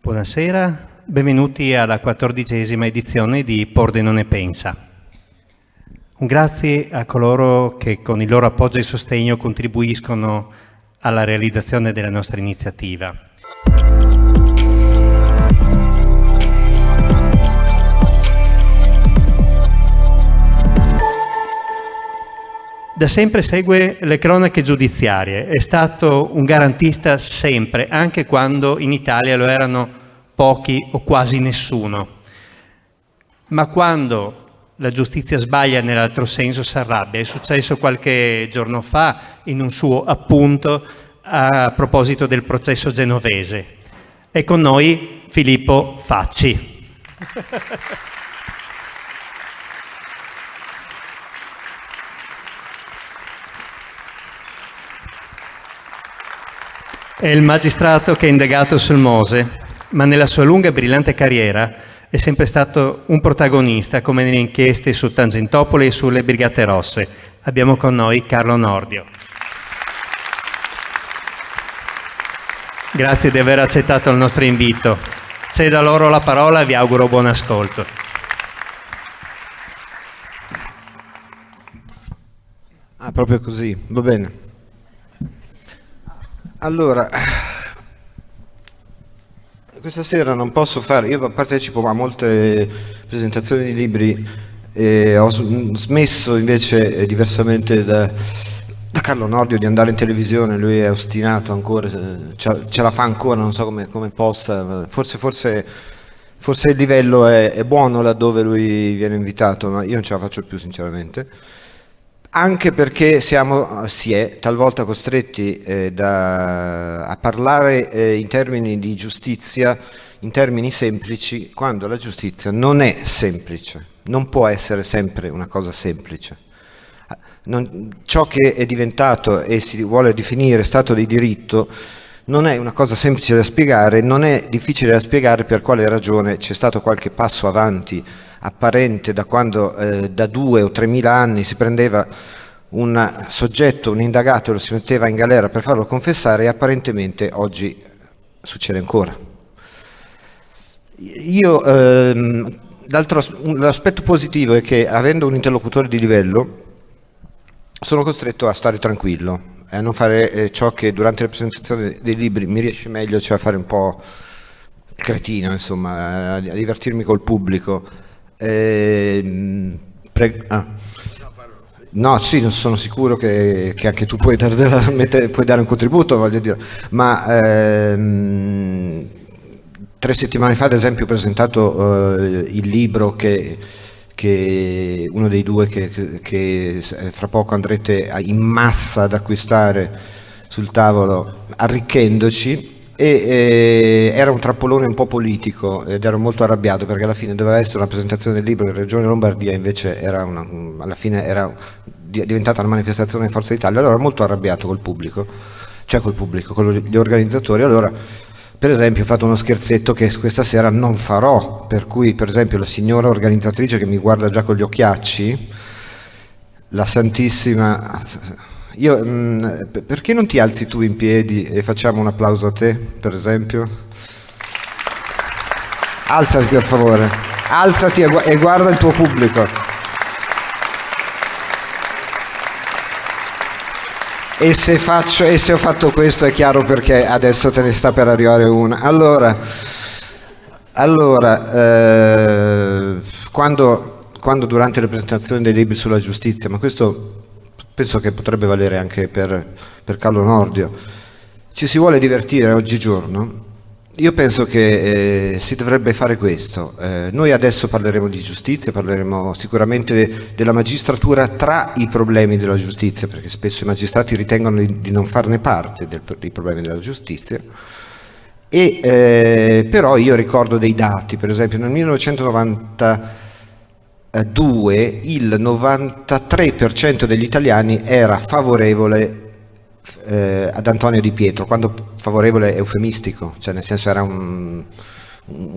Buonasera, benvenuti alla 14ª edizione di Pordenone Pensa. Un grazie a coloro che con il loro appoggio e sostegno contribuiscono alla realizzazione della nostra iniziativa. Da sempre segue le cronache giudiziarie, è stato un garantista sempre, anche quando in Italia lo erano pochi o quasi nessuno. Ma quando la giustizia sbaglia nell'altro senso si arrabbia. È successo qualche giorno fa in un suo appunto a proposito del processo genovese. È con noi Filippo Facci. È il magistrato che è indagato sul Mose, ma nella sua lunga e brillante carriera è sempre stato un protagonista, come nelle inchieste su Tangentopoli e sulle Brigate Rosse. Abbiamo con noi Carlo Nordio. Grazie di aver accettato il nostro invito. Cedo a loro la parola e vi auguro buon ascolto. Proprio così, va bene. Allora, questa sera non posso fare, io partecipo a molte presentazioni di libri e ho smesso invece, diversamente da Carlo Nordio, di andare in televisione. Lui è ostinato ancora, ce la fa ancora, non so come possa, forse il livello è buono laddove lui viene invitato, ma io non ce la faccio più sinceramente. Anche perché si è talvolta costretti a parlare in termini di giustizia, in termini semplici, quando la giustizia non è semplice, non può essere sempre una cosa semplice. Ciò che è diventato e si vuole definire Stato di diritto non è una cosa semplice da spiegare, non è difficile da spiegare per quale ragione c'è stato qualche passo avanti apparente da quando da 2 o 3.000 anni si prendeva un soggetto, un indagato, e lo si metteva in galera per farlo confessare, e apparentemente oggi succede ancora. L'aspetto positivo è che, avendo un interlocutore di livello, sono costretto a stare tranquillo e a non fare ciò che durante la presentazione dei libri mi riesce meglio, cioè a fare un po' il cretino, insomma, a divertirmi col pubblico. No, sì, sono sicuro che anche tu puoi dare un contributo, voglio dire, ma 3 settimane fa, ad esempio, ho presentato il libro che uno dei 2 che fra poco andrete in massa ad acquistare sul tavolo, Arricchendoci. Era un trappolone un po' politico ed ero molto arrabbiato perché alla fine doveva essere una presentazione del libro in Regione Lombardia, invece alla fine era diventata una manifestazione di Forza Italia. Allora ero molto arrabbiato con gli organizzatori. Allora, per esempio, ho fatto uno scherzetto che questa sera non farò, per cui, per esempio, la signora organizzatrice, che mi guarda già con gli occhiacci, la Santissima... perché non ti alzi tu in piedi e facciamo un applauso a te, per esempio? Alzati, per favore, alzati e guarda il tuo pubblico. E se ho fatto questo è chiaro perché adesso te ne sta per arrivare una. Allora, quando durante le presentazioni dei libri sulla giustizia, ma questo penso che potrebbe valere anche per Carlo Nordio, ci si vuole divertire oggigiorno, io penso che si dovrebbe fare questo. Noi adesso parleremo di giustizia, parleremo sicuramente della magistratura tra i problemi della giustizia, perché spesso i magistrati ritengono di non farne parte dei problemi della giustizia. Però io ricordo dei dati, per esempio nel 1992 il 93% degli italiani era favorevole ad Antonio Di Pietro, quando favorevole è eufemistico, cioè nel senso era un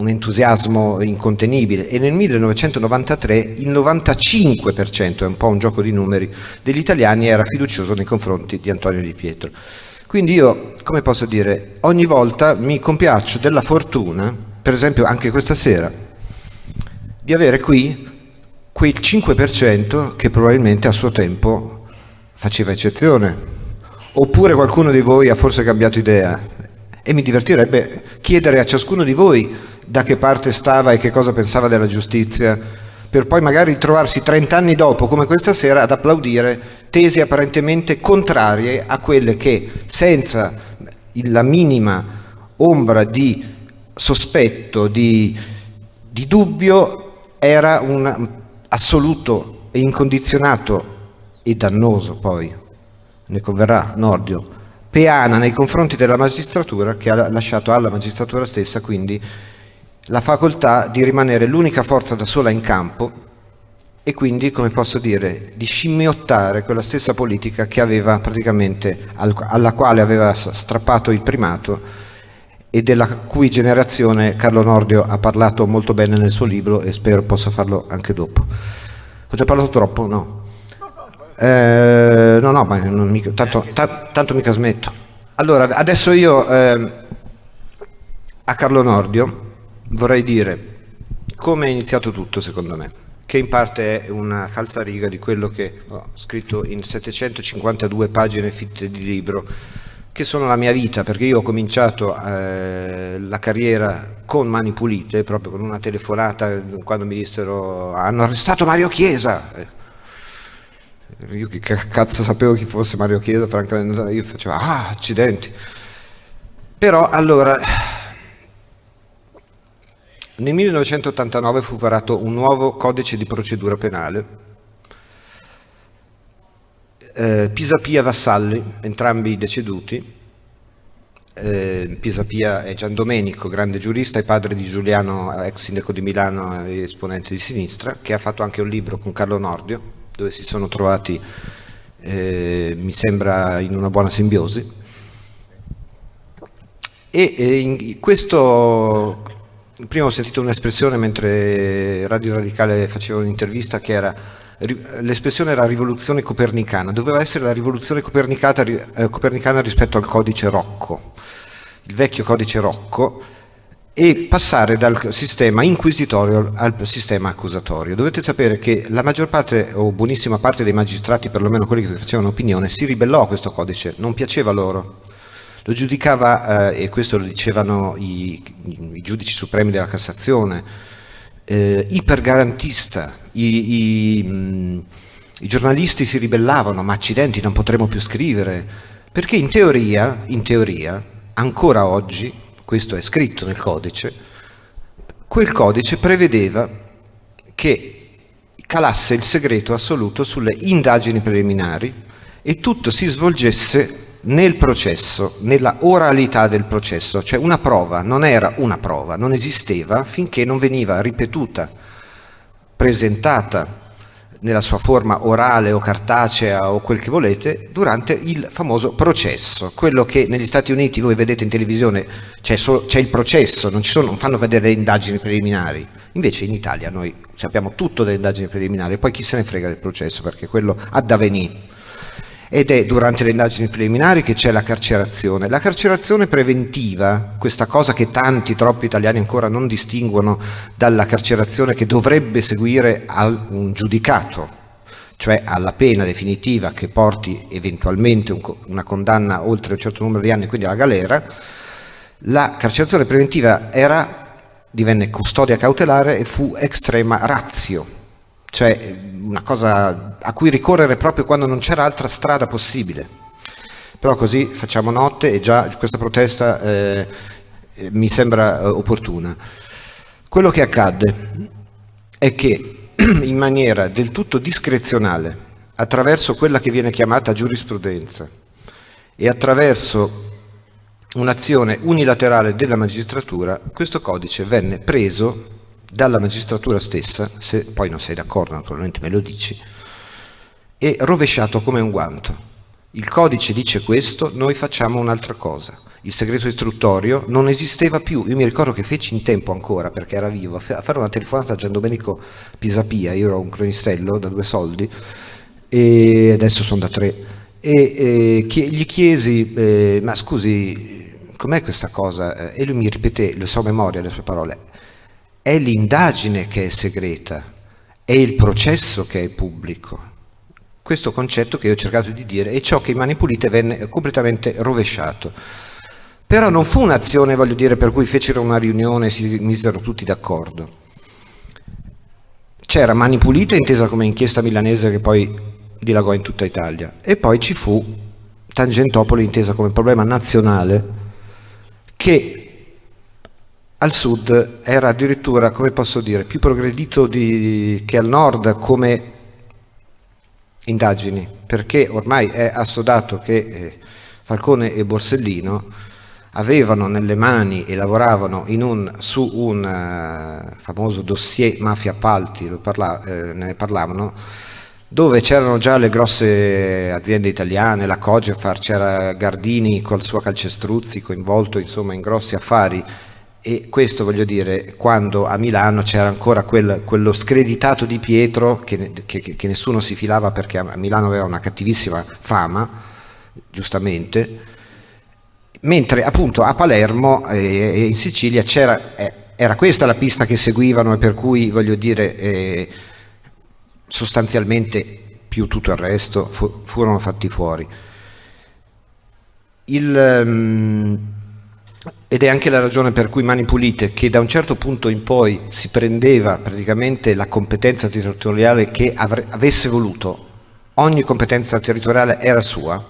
entusiasmo incontenibile, e nel 1993 il 95%, è un po' un gioco di numeri, degli italiani era fiducioso nei confronti di Antonio Di Pietro. Quindi io, come posso dire, ogni volta mi compiaccio della fortuna, per esempio anche questa sera, di avere qui quel 5% che probabilmente a suo tempo faceva eccezione, oppure qualcuno di voi ha forse cambiato idea, e mi divertirebbe chiedere a ciascuno di voi da che parte stava e che cosa pensava della giustizia, per poi magari trovarsi 30 anni dopo, come questa sera, ad applaudire tesi apparentemente contrarie a quelle che, senza la minima ombra di sospetto, di dubbio, era un assoluto e incondizionato e dannoso, poi ne converrà Nordio, peana nei confronti della magistratura, che ha lasciato alla magistratura stessa quindi la facoltà di rimanere l'unica forza da sola in campo e quindi, come posso dire, di scimmiottare quella stessa politica che aveva praticamente, alla quale aveva strappato il primato e della cui generazione Carlo Nordio ha parlato molto bene nel suo libro e spero possa farlo anche dopo. Ho già parlato troppo? No. No, ma non mica, tanto mica smetto. Allora, adesso io a Carlo Nordio vorrei dire come è iniziato tutto, secondo me, che in parte è una falsariga di quello che ho scritto in 752 pagine fitte di libro, che sono la mia vita, perché io ho cominciato la carriera con mani pulite, proprio con una telefonata quando mi dissero hanno arrestato Mario Chiesa. Io che cazzo sapevo chi fosse Mario Chiesa, francamente io facevo accidenti. Però allora, nel 1989 fu varato un nuovo codice di procedura penale. Pisapia Vassalli, entrambi deceduti. Pisapia è Gian Domenico, grande giurista e padre di Giuliano, ex sindaco di Milano e esponente di sinistra, che ha fatto anche un libro con Carlo Nordio, dove si sono trovati, mi sembra, in una buona simbiosi. In questo, prima ho sentito un'espressione mentre Radio Radicale faceva un'intervista che era, l'espressione era rivoluzione copernicana, doveva essere la rivoluzione copernicana rispetto al codice Rocco, il vecchio codice Rocco, e passare dal sistema inquisitorio al sistema accusatorio. Dovete sapere che la maggior parte o buonissima parte dei magistrati, perlomeno quelli che facevano opinione, si ribellò a questo codice, non piaceva loro. Lo giudicava, e questo lo dicevano i giudici supremi della Cassazione, ipergarantista. I giornalisti si ribellavano, ma accidenti, non potremo più scrivere, perché in teoria, ancora oggi, questo è scritto nel codice, quel codice prevedeva che calasse il segreto assoluto sulle indagini preliminari e tutto si svolgesse nel processo, nella oralità del processo, cioè una prova non era una prova, non esisteva finché non veniva ripetuta, presentata nella sua forma orale o cartacea o quel che volete durante il famoso processo, quello che negli Stati Uniti voi vedete in televisione, c'è il processo, non fanno vedere le indagini preliminari, invece in Italia noi sappiamo tutto delle indagini preliminari, poi chi se ne frega del processo, perché quello ha da venire. Ed è durante le indagini preliminari che c'è la carcerazione preventiva, questa cosa che troppi italiani ancora non distinguono dalla carcerazione che dovrebbe seguire a un giudicato, cioè alla pena definitiva che porti eventualmente una condanna oltre un certo numero di anni, quindi alla galera. La carcerazione preventiva divenne custodia cautelare e fu extrema ratio, cioè una cosa a cui ricorrere proprio quando non c'era altra strada possibile. Però così facciamo notte e già questa protesta mi sembra opportuna. Quello che accadde è che in maniera del tutto discrezionale, attraverso quella che viene chiamata giurisprudenza e attraverso un'azione unilaterale della magistratura, questo codice venne preso dalla magistratura stessa, se poi non sei d'accordo naturalmente me lo dici, e rovesciato come un guanto. Il codice dice questo, noi facciamo un'altra cosa. Il segreto istruttorio non esisteva più. Io mi ricordo che feci in tempo ancora, perché era vivo, a fare una telefonata a Gian Domenico Pisapia. Io ero un cronistello da 2 soldi e adesso sono da 3, gli chiesi, ma scusi, com'è questa cosa? E lui mi ripeté, lo so a memoria le sue parole, è l'indagine che è segreta, è il processo che è pubblico. Questo concetto che io ho cercato di dire è ciò che in Mani Pulite venne completamente rovesciato. Però non fu un'azione, voglio dire, per cui fecero una riunione e si misero tutti d'accordo. C'era Mani Pulite intesa come inchiesta milanese che poi dilagò in tutta Italia, e poi ci fu Tangentopoli intesa come problema nazionale che al sud era addirittura, come posso dire, più progredito che al nord come indagini, perché ormai è assodato che Falcone e Borsellino avevano nelle mani e lavoravano su un famoso dossier mafia appalti, ne parlavano, dove c'erano già le grosse aziende italiane, la Cogefar, c'era Gardini col suo Calcestruzzi coinvolto insomma in grossi affari. E questo, voglio dire, quando a Milano c'era ancora quello screditato Di Pietro che nessuno si filava perché a Milano aveva una cattivissima fama, giustamente, mentre appunto a Palermo e in Sicilia era questa la pista che seguivano, e per cui, voglio dire, sostanzialmente più tutto il resto furono fatti fuori. Ed è anche la ragione per cui Mani Pulite, che da un certo punto in poi si prendeva praticamente la competenza territoriale che avesse voluto, ogni competenza territoriale era sua,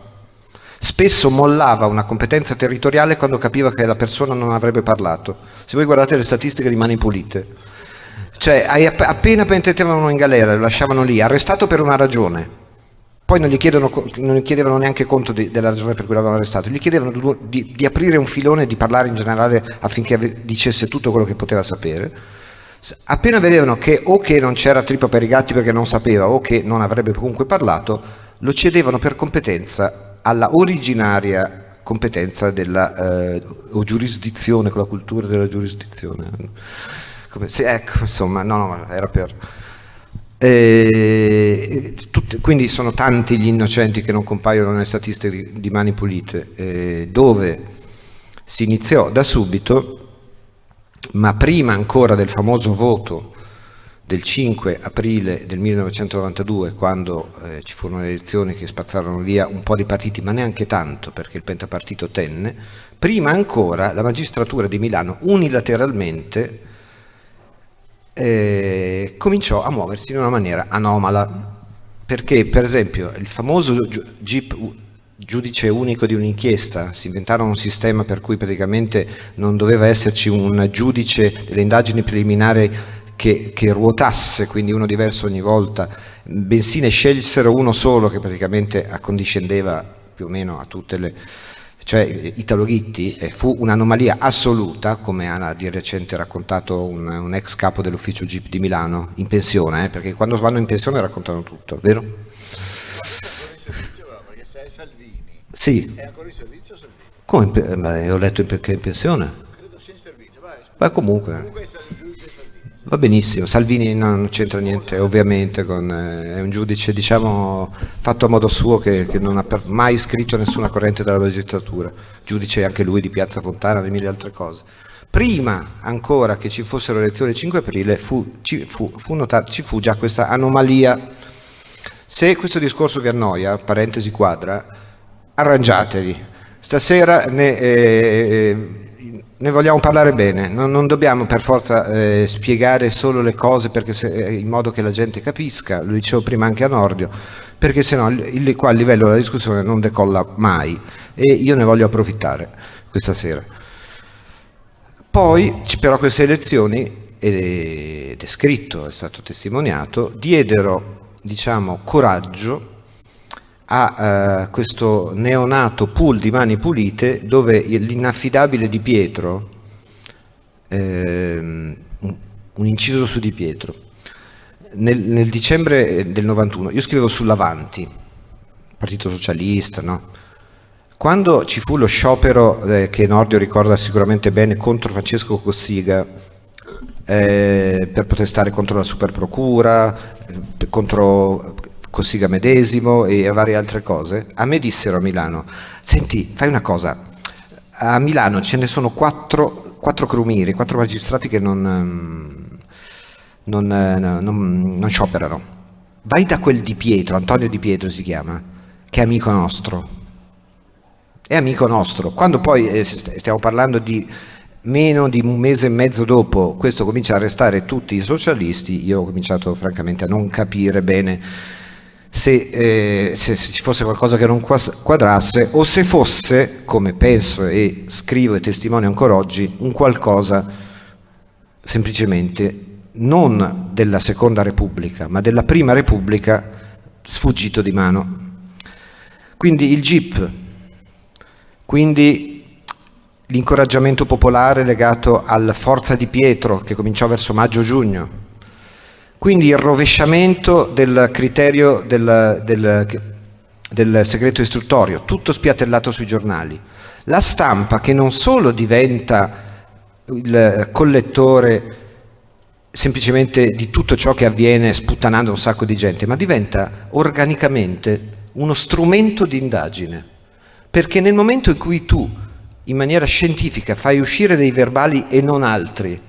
spesso mollava una competenza territoriale quando capiva che la persona non avrebbe parlato. Se voi guardate le statistiche di Mani Pulite, cioè appena mettevano in galera, lo lasciavano lì, arrestato per una ragione. Poi non gli chiedevano neanche conto della ragione per cui l'avevano arrestato, gli chiedevano di aprire un filone e di parlare in generale affinché dicesse tutto quello che poteva sapere. Appena vedevano che o che non c'era trippa per i gatti perché non sapeva o che non avrebbe comunque parlato, lo cedevano per competenza alla originaria competenza o giurisdizione, con la cultura della giurisdizione. Ecco, insomma, no, era per... quindi sono tanti gli innocenti che non compaiono nelle statistiche di Mani Pulite, dove si iniziò da subito, ma prima ancora del famoso voto del 5 aprile del 1992, quando ci furono le elezioni che spazzarono via un po' di partiti, ma neanche tanto, perché il pentapartito tenne. Prima ancora la magistratura di Milano unilateralmente cominciò a muoversi in una maniera anomala, perché per esempio il famoso giudice unico di un'inchiesta, si inventarono un sistema per cui praticamente non doveva esserci un giudice delle indagini preliminari che ruotasse, quindi uno diverso ogni volta, bensì ne scelsero uno solo che praticamente accondiscendeva più o meno a tutte le... Cioè Italo Ghitti fu un'anomalia assoluta, come ha di recente raccontato un ex capo dell'ufficio GIP di Milano, in pensione, perché quando vanno in pensione raccontano tutto, vero? Perché se è Salvini, sì. È ancora in servizio Salvini? Come? Ho letto che è in pensione? Credo sia in servizio, vai. Ma comunque va benissimo, Salvini non c'entra niente ovviamente, è un giudice diciamo fatto a modo suo che non ha mai iscritto nessuna corrente della magistratura, giudice anche lui di Piazza Fontana e di mille altre cose. Prima ancora che ci fossero le elezioni del 5 aprile ci fu già questa anomalia. Se questo discorso vi annoia, parentesi quadra, arrangiatevi, stasera ne vogliamo parlare bene, non dobbiamo per forza spiegare solo le cose in modo che la gente capisca, lo dicevo prima anche a Nordio, perché sennò qua il livello della discussione non decolla mai, e io ne voglio approfittare questa sera. Poi però queste elezioni, ed è scritto, è stato testimoniato, diedero diciamo coraggio a questo neonato pool di Mani Pulite, dove l'inaffidabile Di Pietro, un inciso su Di Pietro, nel dicembre del 91, io scrivevo sull'Avanti, Partito Socialista, no? Quando ci fu lo sciopero che Nordio ricorda sicuramente bene contro Francesco Cossiga, per protestare contro la superprocura, Cossiga medesimo e a varie altre cose, a me dissero a Milano: senti, fai una cosa, a Milano ce ne sono quattro crumiri, 4 magistrati che non scioperano. Vai da quel Di Pietro, Antonio Di Pietro si chiama, che è amico nostro. È amico nostro. Quando poi stiamo parlando di meno di un mese e mezzo dopo, questo comincia a arrestare tutti i socialisti, io ho cominciato francamente a non capire bene se ci fosse qualcosa che non quadrasse, o se fosse, come penso e scrivo e testimonio ancora oggi, un qualcosa semplicemente non della Seconda Repubblica, ma della Prima Repubblica sfuggito di mano. Quindi il GIP, quindi l'incoraggiamento popolare legato alla Forza di Pietro che cominciò verso maggio-giugno, quindi il rovesciamento del criterio del segreto istruttorio, tutto spiattellato sui giornali. La stampa che non solo diventa il collettore semplicemente di tutto ciò che avviene sputtanando un sacco di gente, ma diventa organicamente uno strumento di indagine. Perché nel momento in cui tu, in maniera scientifica, fai uscire dei verbali e non altri,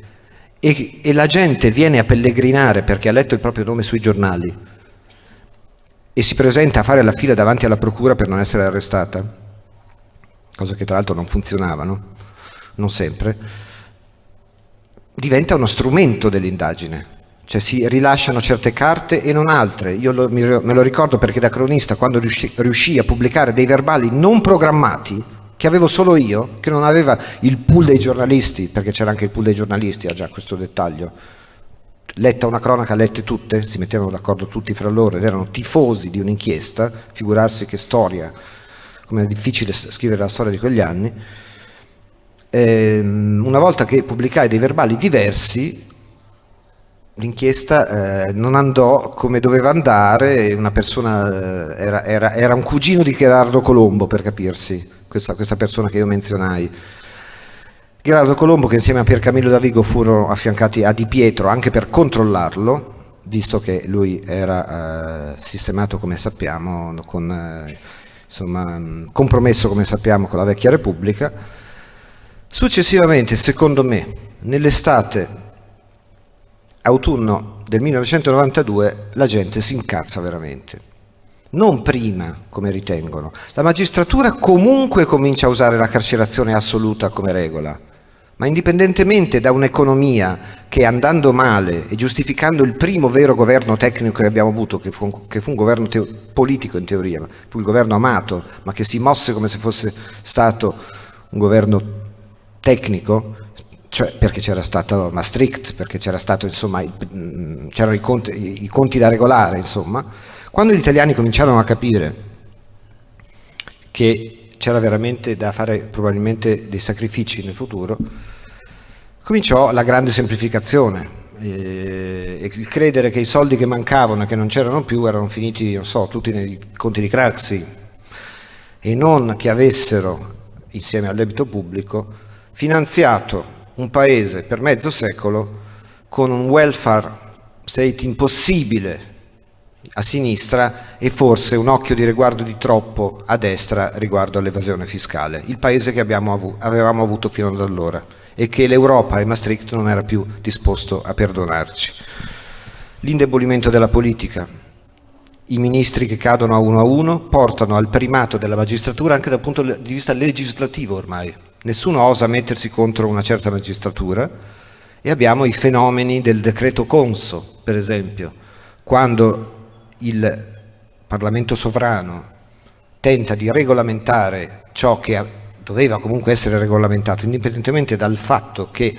e la gente viene a pellegrinare perché ha letto il proprio nome sui giornali e si presenta a fare la fila davanti alla procura per non essere arrestata, cosa che tra l'altro non funzionava, no? Non sempre, diventa uno strumento dell'indagine, cioè si rilasciano certe carte e non altre. Io me lo ricordo perché da cronista, quando riuscii a pubblicare dei verbali non programmati, che avevo solo io, che non aveva il pool dei giornalisti, perché c'era anche il pool dei giornalisti, ha già questo dettaglio, letta una cronaca, lette tutte, si mettevano d'accordo tutti fra loro ed erano tifosi di un'inchiesta, figurarsi che storia, come è difficile scrivere la storia di quegli anni. Una volta che pubblicai dei verbali diversi, l'inchiesta non andò come doveva andare. Una persona era un cugino di Gherardo Colombo, per capirsi, questa persona che io menzionai. Gherardo Colombo, che insieme a Piercamillo Davigo furono affiancati a Di Pietro anche per controllarlo, visto che lui era sistemato, come sappiamo, compromesso, come sappiamo, con la vecchia Repubblica. Successivamente, secondo me, nell'estate autunno del 1992 la gente si incazza veramente. Non prima, come ritengono. La magistratura comunque comincia a usare la carcerazione assoluta come regola, ma indipendentemente da un'economia che, andando male e giustificando il primo vero governo tecnico che abbiamo avuto, che fu un governo politico in teoria, fu il governo Amato, ma che si mosse come se fosse stato un governo tecnico, cioè perché c'era stato Maastricht, perché c'era stato, insomma, c'erano i conti da regolare, insomma. Quando gli italiani cominciarono a capire che c'era veramente da fare probabilmente dei sacrifici nel futuro, cominciò la grande semplificazione e il credere che i soldi che mancavano e che non c'erano più erano finiti, non so, tutti nei conti di Craxi, e non che avessero, insieme al debito pubblico, finanziato un paese per mezzo secolo con un welfare state impossibile a sinistra e forse un occhio di riguardo di troppo a destra riguardo all'evasione fiscale, il paese che avevamo avuto fino ad allora e che l'Europa e Maastricht non era più disposto a perdonarci. L'indebolimento della politica, i ministri che cadono a uno portano al primato della magistratura anche dal punto di vista legislativo ormai. Nessuno osa mettersi contro una certa magistratura e abbiamo i fenomeni del decreto Conso, per esempio, quando il Parlamento sovrano tenta di regolamentare ciò che doveva comunque essere regolamentato, indipendentemente dal fatto che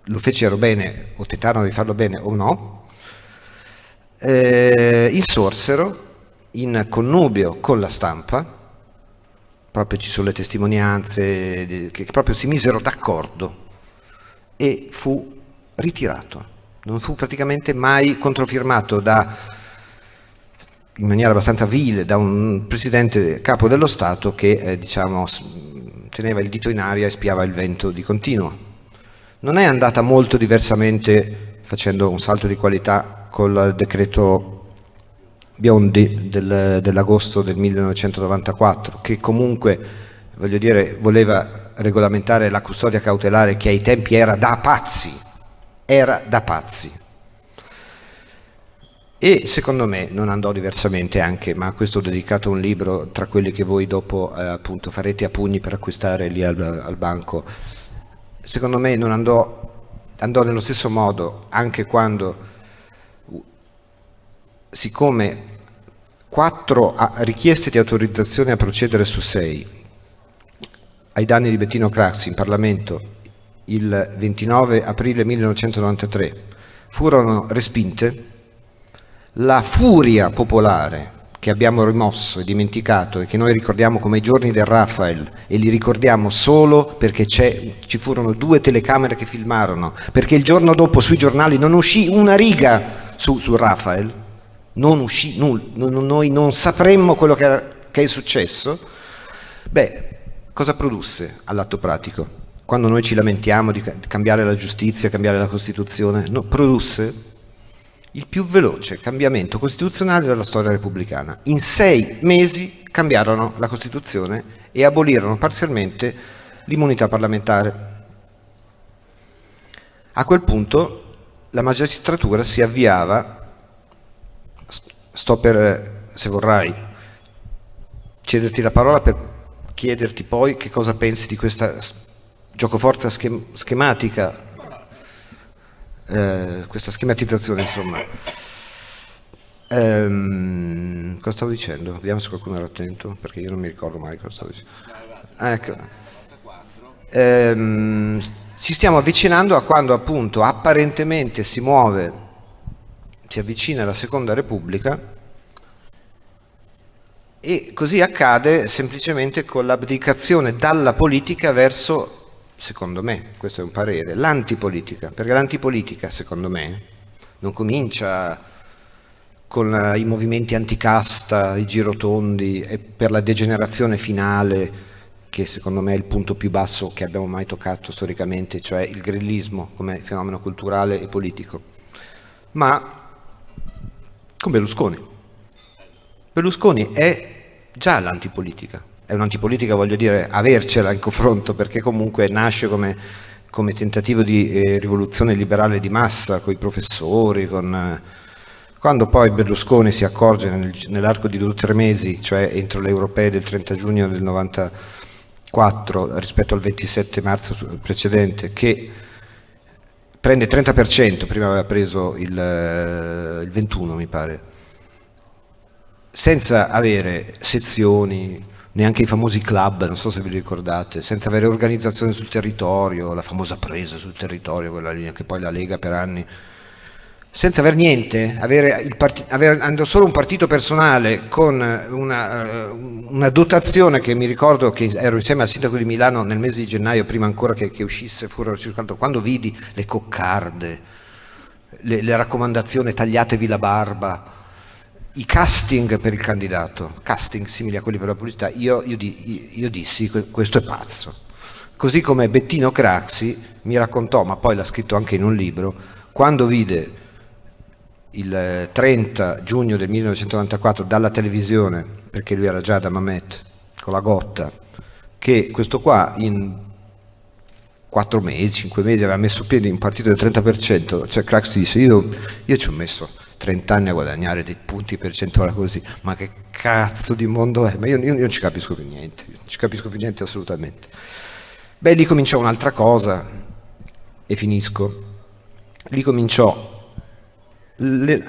lo fecero bene o tentarono di farlo bene o no, insorsero in connubio con la stampa. Proprio ci sono le testimonianze che proprio si misero d'accordo e fu ritirato. Non fu praticamente mai controfirmato in maniera abbastanza vile da un presidente capo dello Stato che teneva il dito in aria e spiava il vento di continuo. Non è andata molto diversamente, facendo un salto di qualità, col decreto Biondi dell'agosto del 1994, che comunque, voglio dire, voleva regolamentare la custodia cautelare, che ai tempi era da pazzi, E secondo me non andò diversamente anche, ma a questo ho dedicato un libro tra quelli che voi dopo appunto farete a pugni per acquistare lì al banco. Secondo me non andò nello stesso modo anche quando, siccome 4 richieste di autorizzazione a procedere su 6 ai danni di Bettino Craxi in Parlamento il 29 aprile 1993 furono respinte, la furia popolare che abbiamo rimosso e dimenticato e che noi ricordiamo come i giorni del Raphael, e li ricordiamo solo perché ci furono 2 telecamere che filmarono, perché il giorno dopo sui giornali non uscì una riga su Raphael, non uscì nulla, noi non sapremmo quello che è successo. Cosa produsse all'atto pratico? Quando noi ci lamentiamo di cambiare la giustizia, cambiare la Costituzione, produsse il più veloce cambiamento costituzionale della storia repubblicana. In 6 mesi cambiarono la Costituzione e abolirono parzialmente l'immunità parlamentare. A quel punto la magistratura si avviava, sto per, se vorrai, cederti la parola per chiederti poi che cosa pensi di questa giocoforza schematica, questa schematizzazione, insomma. Cosa stavo dicendo? Vediamo se qualcuno era attento, perché io non mi ricordo mai cosa stavo dicendo. Ecco. Ci stiamo avvicinando a quando appunto apparentemente si avvicina la Seconda Repubblica, e così accade semplicemente con l'abdicazione dalla politica verso, secondo me, questo è un parere, l'antipolitica, perché l'antipolitica, secondo me, non comincia con i movimenti anticasta, i girotondi e per la degenerazione finale, che secondo me è il punto più basso che abbiamo mai toccato storicamente, cioè il grillismo come fenomeno culturale e politico, ma con Berlusconi. Berlusconi è già l'antipolitica. È un'antipolitica, voglio dire, avercela in confronto, perché comunque nasce come tentativo di rivoluzione liberale di massa, con i professori, quando poi Berlusconi si accorge nell'arco di 2 o 3 mesi, cioè entro le europee del 30 giugno del 94 rispetto al 27 marzo precedente, che prende il 30%, prima aveva preso il 21 mi pare, senza avere sezioni, neanche i famosi club, non so se vi ricordate, senza avere organizzazione sul territorio, la famosa presa sul territorio, quella linea che poi la Lega per anni, senza aver niente, avendo solo un partito personale con una dotazione che mi ricordo che ero insieme al sindaco di Milano nel mese di gennaio, prima ancora che uscisse fuori circolato, quando vidi le coccarde, le raccomandazioni tagliatevi la barba, i casting per il candidato, casting simili a quelli per la pubblicità, io dissi questo è pazzo. Così come Bettino Craxi mi raccontò, ma poi l'ha scritto anche in un libro, quando vide il 30 giugno del 1994 dalla televisione, perché lui era già da Mamet con la Gotta, che questo qua in 4 mesi, 5 mesi aveva messo piede in un partito del 30%, cioè Craxi disse io ci ho messo 30 anni a guadagnare dei punti percentuali così, ma che cazzo di mondo è? Ma io non ci capisco più niente, non ci capisco più niente assolutamente. Lì cominciò un'altra cosa, e finisco. Lì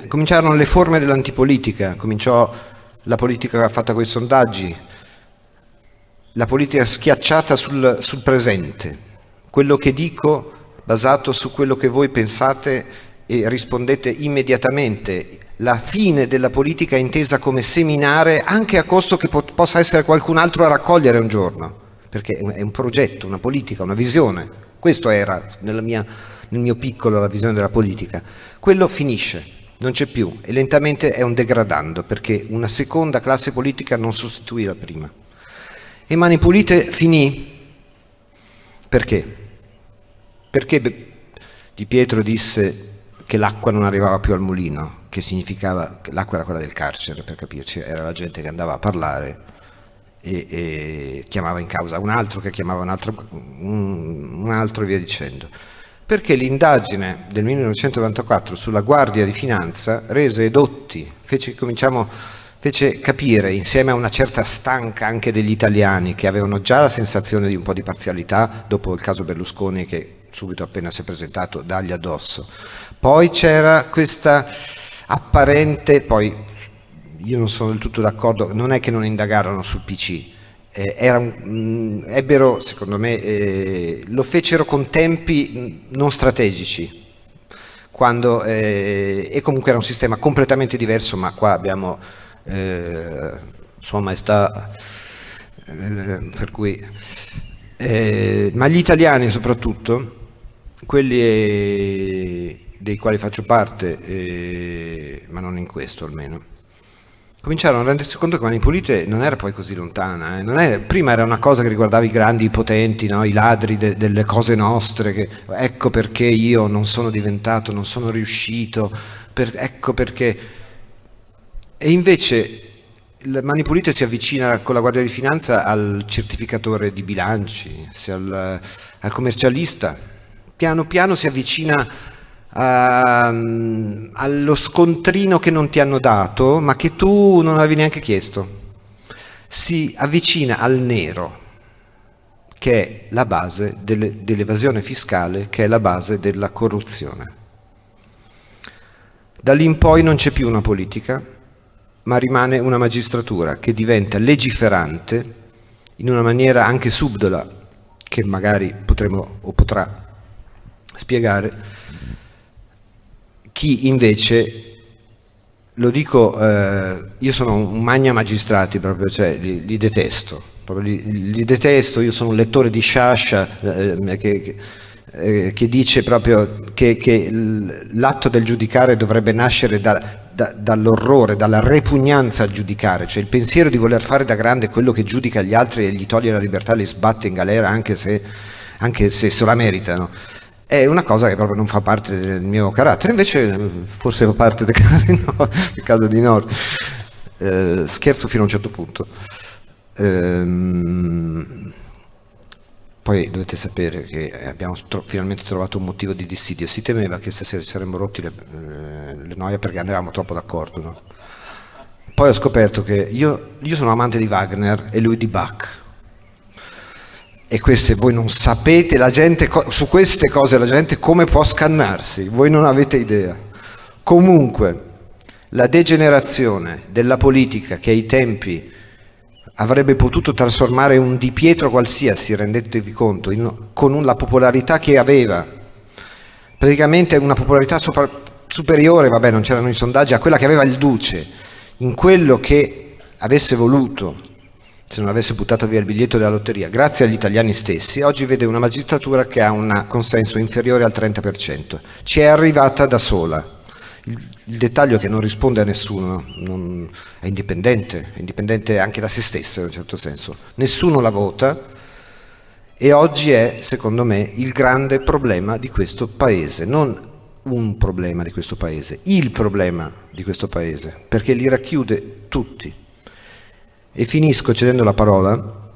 cominciarono le forme dell'antipolitica, cominciò la politica fatta con i sondaggi, la politica schiacciata sul presente, quello che dico basato su quello che voi pensate e rispondete immediatamente, la fine della politica intesa come seminare, anche a costo che possa essere qualcun altro a raccogliere un giorno, perché è un progetto, una politica, una visione. Questo era nel mio piccolo la visione della politica. Quello finisce, non c'è più, e lentamente è un degradando, perché una seconda classe politica non sostituì la prima. E Mani Pulite finì. Perché? Perché Di Pietro disse che l'acqua non arrivava più al mulino, che significava che l'acqua era quella del carcere, per capirci, era la gente che andava a parlare e chiamava in causa un altro, che chiamava un altro e via dicendo. Perché l'indagine del 1994 sulla Guardia di Finanza rese edotti, fece capire, insieme a una certa stanca anche degli italiani che avevano già la sensazione di un po' di parzialità dopo il caso Berlusconi, che subito appena si è presentato dagli addosso. Poi c'era questa apparente, poi io non sono del tutto d'accordo, non è che non indagarono sul PC, ebbero, secondo me, lo fecero con tempi non strategici, e comunque era un sistema completamente diverso, ma qua abbiamo Sua Maestà, per cui ma gli italiani soprattutto, quelli dei quali faccio parte, ma non in questo almeno, cominciarono a rendersi conto che Mani Pulite non era poi così lontana. Prima era una cosa che riguardava i grandi, i potenti, no? I ladri delle cose nostre, ecco perché io non sono riuscito, ecco perché. E invece Mani Pulite si avvicina con la Guardia di Finanza al certificatore di bilanci, al commercialista, piano piano si avvicina allo scontrino che non ti hanno dato, ma che tu non avevi neanche chiesto. Si avvicina al nero, che è la base dell'evasione fiscale, che è la base della corruzione. Da lì in poi non c'è più una politica, ma rimane una magistratura che diventa legiferante in una maniera anche subdola, che magari potremo o potrà spiegare. Chi invece, lo dico, io sono un magna magistrati proprio, cioè li detesto, proprio li detesto. Io sono un lettore di Sciascia che dice proprio che l'atto del giudicare dovrebbe nascere dall'orrore, dalla repugnanza al giudicare, cioè il pensiero di voler fare da grande quello che giudica gli altri e gli toglie la libertà, li sbatte in galera anche se se la meritano. È una cosa che proprio non fa parte del mio carattere, invece forse fa parte del caso di Nordio. Scherzo fino a un certo punto. Poi dovete sapere che abbiamo finalmente trovato un motivo di dissidio. Si temeva che stasera ci saremmo rotti le noie perché andavamo troppo d'accordo, no? Poi ho scoperto che io sono amante di Wagner e lui di Bach. E queste voi non sapete, la gente su queste cose la gente come può scannarsi, voi non avete idea. Comunque, la degenerazione della politica che ai tempi avrebbe potuto trasformare un Di Pietro qualsiasi, rendetevi conto, con la popolarità che aveva, praticamente una popolarità superiore, vabbè non c'erano i sondaggi, a quella che aveva il Duce, in quello che avesse voluto, se non avesse buttato via il biglietto della lotteria, grazie agli italiani stessi, oggi vede una magistratura che ha un consenso inferiore al 30%. Ci è arrivata da sola. Il dettaglio è che non risponde a nessuno, è indipendente anche da se stessa in un certo senso. Nessuno la vota e oggi è, secondo me, il grande problema di questo paese. Non un problema di questo paese, il problema di questo paese, perché li racchiude tutti. E finisco cedendo la parola,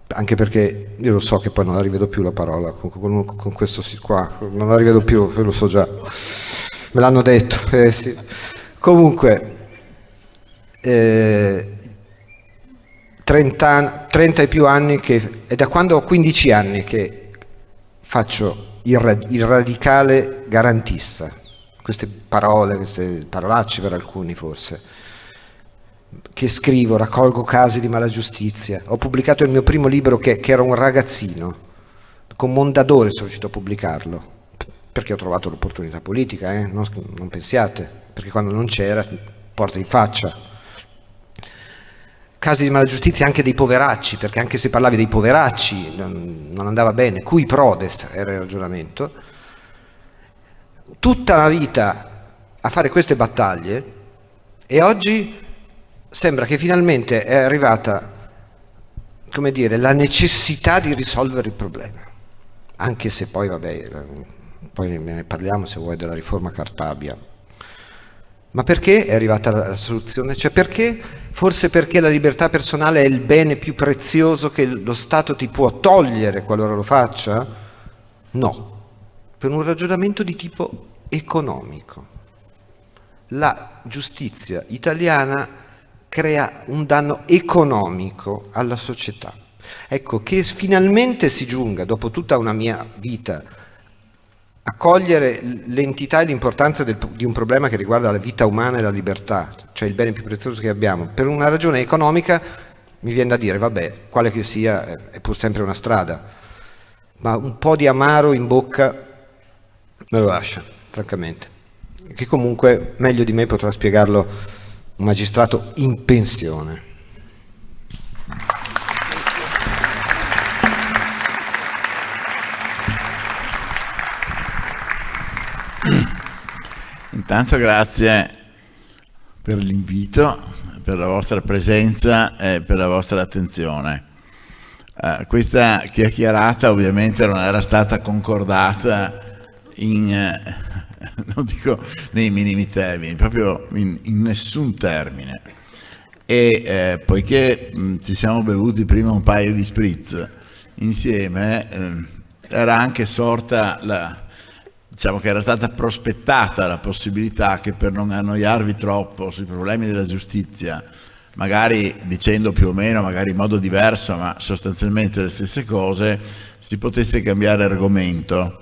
anche perché io lo so che poi non la rivedo più la parola, con questo qua, non la rivedo più, lo so già, me l'hanno detto. Sì. Comunque, 30 e più anni, è da quando ho 15 anni che faccio il radicale garantista, queste parole, queste parolacce per alcuni forse, che scrivo, raccolgo casi di malagiustizia. Ho pubblicato il mio primo libro che era un ragazzino, con Mondadori sono riuscito a pubblicarlo, perché ho trovato l'opportunità politica, non pensiate, perché quando non c'era, porta in faccia. Casi di malagiustizia anche dei poveracci, perché anche se parlavi dei poveracci non andava bene, cui prodest era il ragionamento. Tutta la vita a fare queste battaglie e oggi sembra che finalmente è arrivata, come dire, la necessità di risolvere il problema, anche se poi, vabbè, poi ne parliamo se vuoi della riforma Cartabia. Ma perché è arrivata la soluzione? Cioè perché? Forse perché la libertà personale è il bene più prezioso che lo Stato ti può togliere qualora lo faccia? No, per un ragionamento di tipo economico. La giustizia italiana crea un danno economico alla società. Ecco, che finalmente si giunga, dopo tutta una mia vita, a cogliere l'entità e l'importanza di un problema che riguarda la vita umana e la libertà, cioè il bene più prezioso che abbiamo, per una ragione economica mi viene da dire, vabbè, quale che sia, è pur sempre una strada, ma un po' di amaro in bocca me lo lascia, francamente, che comunque meglio di me potrà spiegarlo un magistrato in pensione. Intanto grazie per l'invito, per la vostra presenza e per la vostra attenzione. Questa chiacchierata ovviamente non era stata concordata non dico nei minimi termini, proprio in nessun termine. E poiché ci siamo bevuti prima un paio di spritz insieme, era anche sorta diciamo che era stata prospettata la possibilità che, per non annoiarvi troppo sui problemi della giustizia, magari dicendo più o meno, magari in modo diverso, ma sostanzialmente le stesse cose, si potesse cambiare argomento.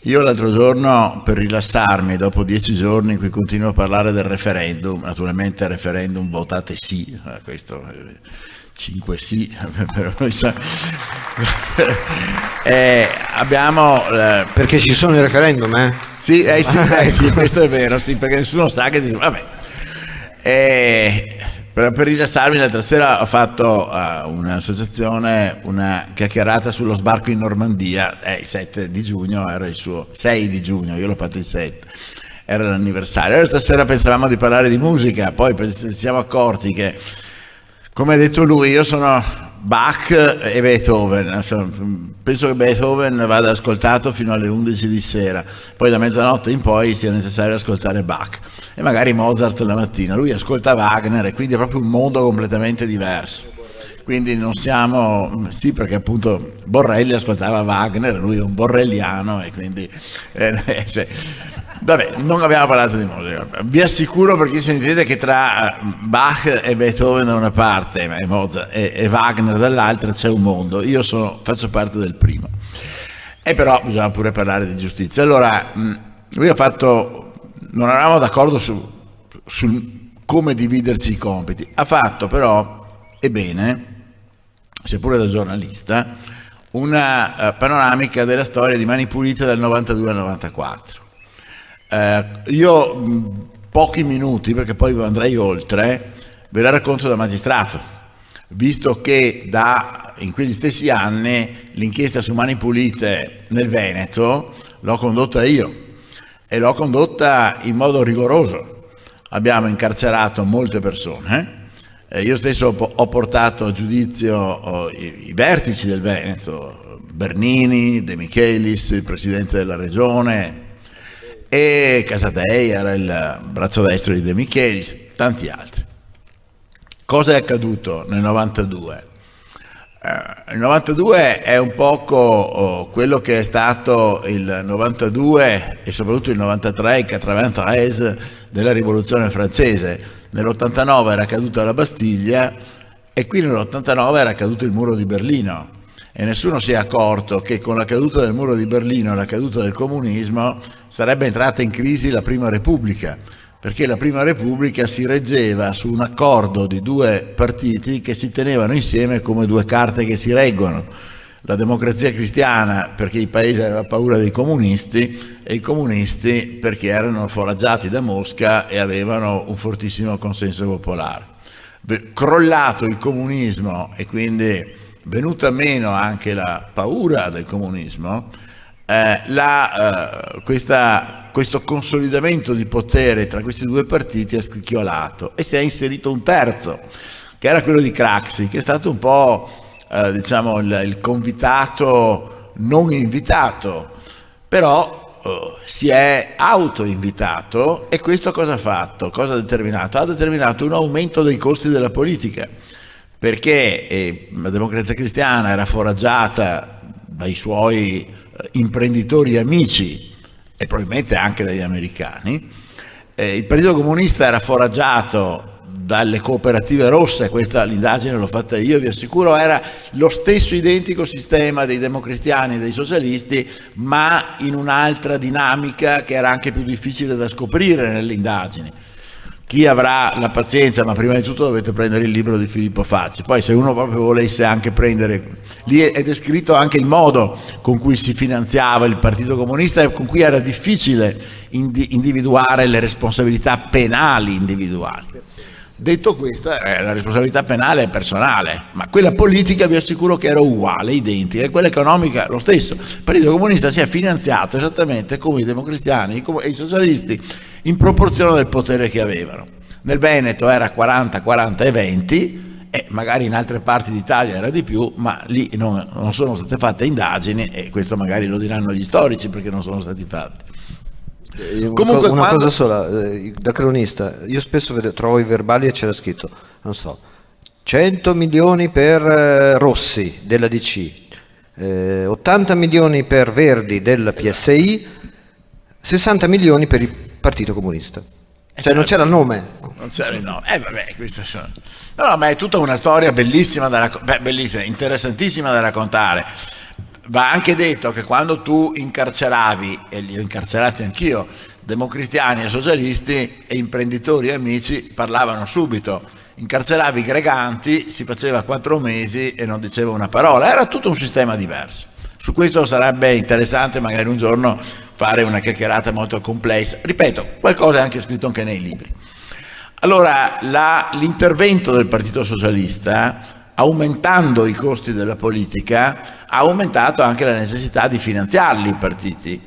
Io l'altro giorno, per rilassarmi, dopo 10 giorni in cui continuo a parlare del referendum, naturalmente referendum votate sì, questo 5 sì, però abbiamo Perché ci sono i referendum, eh? Sì, sì, questo è vero, sì, perché nessuno sa che vabbè. Per rilassarmi l'altra sera ho fatto un'associazione, una chiacchierata sullo sbarco in Normandia, il 7 di giugno era il suo, 6 di giugno, io l'ho fatto il 7, era l'anniversario. Allora stasera pensavamo di parlare di musica, poi ci siamo accorti che, come ha detto lui, io sono Bach e Beethoven, penso che Beethoven vada ascoltato fino alle 11 di sera, poi da mezzanotte in poi sia necessario ascoltare Bach e magari Mozart la mattina. Lui ascolta Wagner e quindi è proprio un mondo completamente diverso. Quindi non siamo, sì, perché appunto Borrelli ascoltava Wagner, lui è un borrelliano e quindi cioè, vabbè, non abbiamo parlato di musica. Vi assicuro, per chi sentite, che tra Bach e Beethoven da una parte e Mozart e Wagner dall'altra c'è un mondo. Io faccio parte del primo. E però bisogna pure parlare di giustizia. Allora, lui non eravamo d'accordo su come dividerci i compiti. Ha fatto però, e bene, seppure da giornalista, una panoramica della storia di Mani Pulite dal 92 al 94. Io pochi minuti, perché poi andrei oltre, ve la racconto da magistrato, visto che in quegli stessi anni l'inchiesta su Mani Pulite nel Veneto l'ho condotta io e l'ho condotta in modo rigoroso. Abbiamo incarcerato molte persone, io stesso ho portato a giudizio i vertici del Veneto, Bernini, De Michelis, il presidente della regione, e Casadei era il braccio destro di De Michelis, tanti altri. Cosa è accaduto nel 92? Il 92 è un poco quello che è stato il 92 e soprattutto il 93, il 93 della rivoluzione francese. Nell'89 era caduta la Bastiglia e qui nell'89 era caduto il muro di Berlino. E nessuno si è accorto che con la caduta del muro di Berlino e la caduta del comunismo sarebbe entrata in crisi la Prima Repubblica, perché la Prima Repubblica si reggeva su un accordo di due partiti che si tenevano insieme come due carte che si reggono. La Democrazia Cristiana perché il paese aveva paura dei comunisti e i comunisti perché erano foraggiati da Mosca e avevano un fortissimo consenso popolare. Crollato il comunismo e quindi venuta meno anche la paura del comunismo, questo consolidamento di potere tra questi due partiti è scricchiolato e si è inserito un terzo, che era quello di Craxi, che è stato un po' diciamo il convitato non invitato, però si è autoinvitato, e questo cosa ha fatto? Cosa ha determinato? Ha determinato un aumento dei costi della politica, perché la Democrazia Cristiana era foraggiata dai suoi imprenditori amici e probabilmente anche dagli americani, il Partito Comunista era foraggiato dalle cooperative rosse. Questa l'indagine l'ho fatta io, vi assicuro, era lo stesso identico sistema dei democristiani e dei socialisti, ma in un'altra dinamica che era anche più difficile da scoprire nelle indagini. Chi avrà la pazienza, ma prima di tutto dovete prendere il libro di Filippo Facci, poi se uno proprio volesse anche prendere, lì è descritto anche il modo con cui si finanziava il Partito Comunista e con cui era difficile individuare le responsabilità penali individuali. Detto questo, la responsabilità penale è personale, ma quella politica vi assicuro che era uguale, identica, e quella economica lo stesso. Il Partito Comunista si è finanziato esattamente come i democristiani e i socialisti, in proporzione del potere che avevano. Nel Veneto era 40, 40 e 20, e magari in altre parti d'Italia era di più, ma lì non sono state fatte indagini, e questo magari lo diranno gli storici perché non sono stati fatti. Comunque, una cosa sola, da cronista, io spesso trovo i verbali e c'era scritto, non so, 100 milioni per Rossi della DC, 80 milioni per Verdi della PSI, 60 milioni per il Partito Comunista. Cioè non c'era il nome. Non c'era il nome. Vabbè, queste sono... No, ma è tutta una storia bellissima, bellissima, interessantissima da raccontare. Va anche detto che quando tu incarceravi, e li ho incarcerati anch'io, democristiani e socialisti, e imprenditori e amici parlavano subito. Incarceravi i Greganti, si faceva 4 mesi e non diceva una parola. Era tutto un sistema diverso. Su questo sarebbe interessante magari un giorno fare una chiacchierata molto complessa. Ripeto, qualcosa è anche scritto anche nei libri. Allora, l'intervento del Partito Socialista, aumentando i costi della politica, ha aumentato anche la necessità di finanziarli i partiti,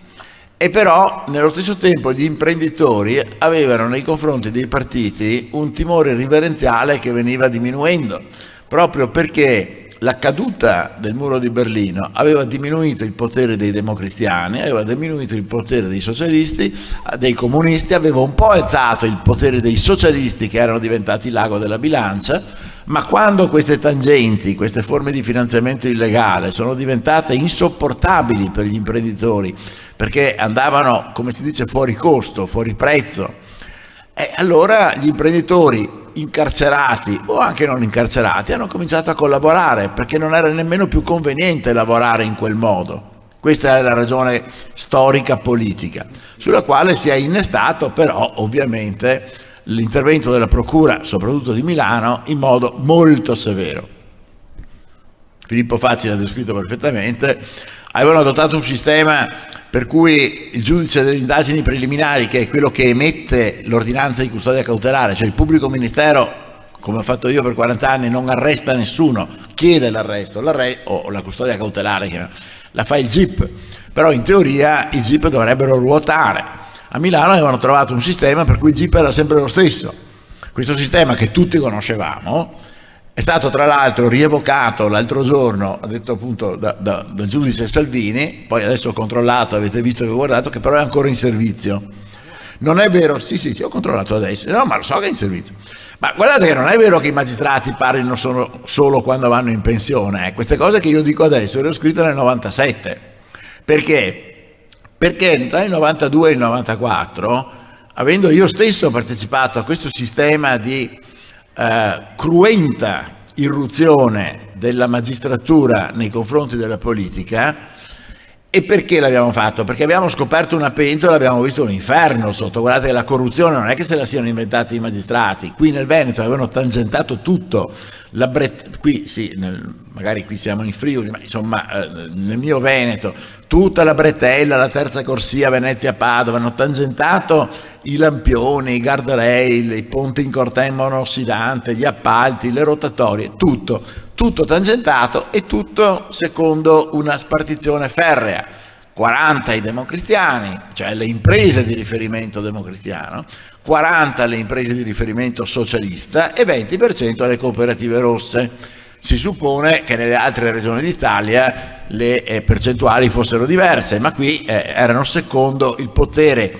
e però nello stesso tempo gli imprenditori avevano nei confronti dei partiti un timore riverenziale che veniva diminuendo, proprio perché la caduta del muro di Berlino aveva diminuito il potere dei democristiani, aveva diminuito il potere dei socialisti, dei comunisti, aveva un po' alzato il potere dei socialisti che erano diventati l'ago della bilancia, ma quando queste tangenti, queste forme di finanziamento illegale sono diventate insopportabili per gli imprenditori, perché andavano, come si dice, fuori costo, fuori prezzo, e allora gli imprenditori incarcerati o anche non incarcerati hanno cominciato a collaborare, perché non era nemmeno più conveniente lavorare in quel modo. Questa è la ragione storica politica, sulla quale si è innestato però ovviamente l'intervento della Procura, soprattutto di Milano, in modo molto severo. Filippo Facci l'ha descritto perfettamente. Avevano adottato un sistema per cui il giudice delle indagini preliminari, che è quello che emette l'ordinanza di custodia cautelare, cioè il pubblico ministero, come ho fatto io per 40 anni, non arresta nessuno, chiede l'arresto o la custodia cautelare, la fa il GIP, però in teoria i GIP dovrebbero ruotare. A Milano avevano trovato un sistema per cui il GIP era sempre lo stesso. Questo sistema, che tutti conoscevamo, è stato tra l'altro rievocato l'altro giorno, ha detto appunto dal giudice Salvini, poi adesso ho controllato, avete visto che ho guardato, che però è ancora in servizio. Non è vero, sì, ho controllato adesso, no, ma lo so che è in servizio. Ma guardate che non è vero che i magistrati parlino solo quando vanno in pensione, queste cose che io dico adesso le ho scritte nel 97. Perché? Perché tra il 92 e il 94, avendo io stesso partecipato a questo sistema di cruenta irruzione della magistratura nei confronti della politica. E perché l'abbiamo fatto? Perché abbiamo scoperto una pentola, abbiamo visto un inferno sotto. Guardate che la corruzione non è che se la siano inventati i magistrati. Qui nel Veneto avevano tangentato tutto. Qui sì, magari qui siamo in Friuli, ma insomma nel mio Veneto, tutta la bretella, la terza corsia Venezia-Padova, hanno tangentato i lampioni, i guardrail, i ponti in corteo monossidante, gli appalti, le rotatorie, tutto tangentato, e tutto secondo una spartizione ferrea. 40 i democristiani, cioè le imprese di riferimento democristiano, 40 le imprese di riferimento socialista e 20% le cooperative rosse. Si suppone che nelle altre regioni d'Italia le percentuali fossero diverse, ma qui erano secondo il potere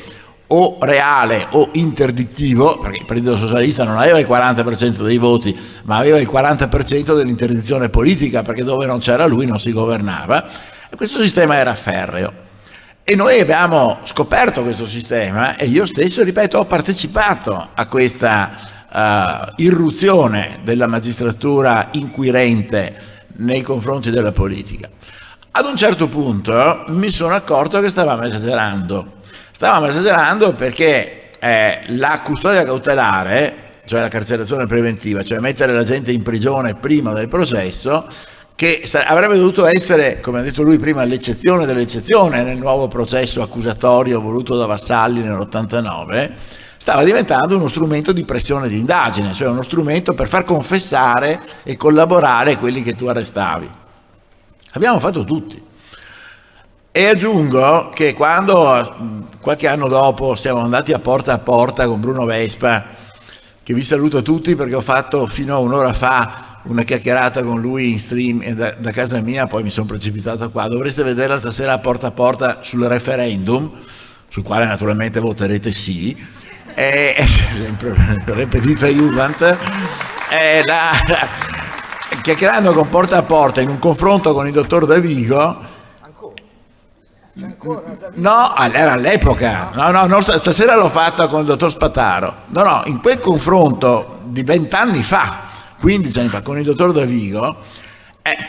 o reale o interdittivo, perché il Partito Socialista non aveva il 40% dei voti, ma aveva il 40% dell'interdizione politica, perché dove non c'era lui non si governava, e questo sistema era ferreo. E noi abbiamo scoperto questo sistema e io stesso, ripeto, ho partecipato a questa irruzione della magistratura inquirente nei confronti della politica. Ad un certo punto mi sono accorto che stavamo esagerando perché la custodia cautelare, cioè la carcerazione preventiva, cioè mettere la gente in prigione prima del processo, che avrebbe dovuto essere, come ha detto lui prima, l'eccezione dell'eccezione nel nuovo processo accusatorio voluto da Vassalli nell'89, stava diventando uno strumento di pressione di indagine, cioè uno strumento per far confessare e collaborare quelli che tu arrestavi. Abbiamo fatto tutti. E aggiungo che quando qualche anno dopo siamo andati a porta con Bruno Vespa, che vi saluto tutti perché ho fatto fino a un'ora fa una chiacchierata con lui in stream da casa mia, poi mi sono precipitato qua, dovreste vederla stasera a porta sul referendum, sul quale naturalmente voterete sì, sempre ripetita Juvent, chiacchierando con porta a porta in un confronto con il dottor Davigo. No, era all'epoca, no, stasera l'ho fatta con il dottor Spataro, no, in quel confronto di 20 anni fa, 15 anni fa, con il dottor Davigo,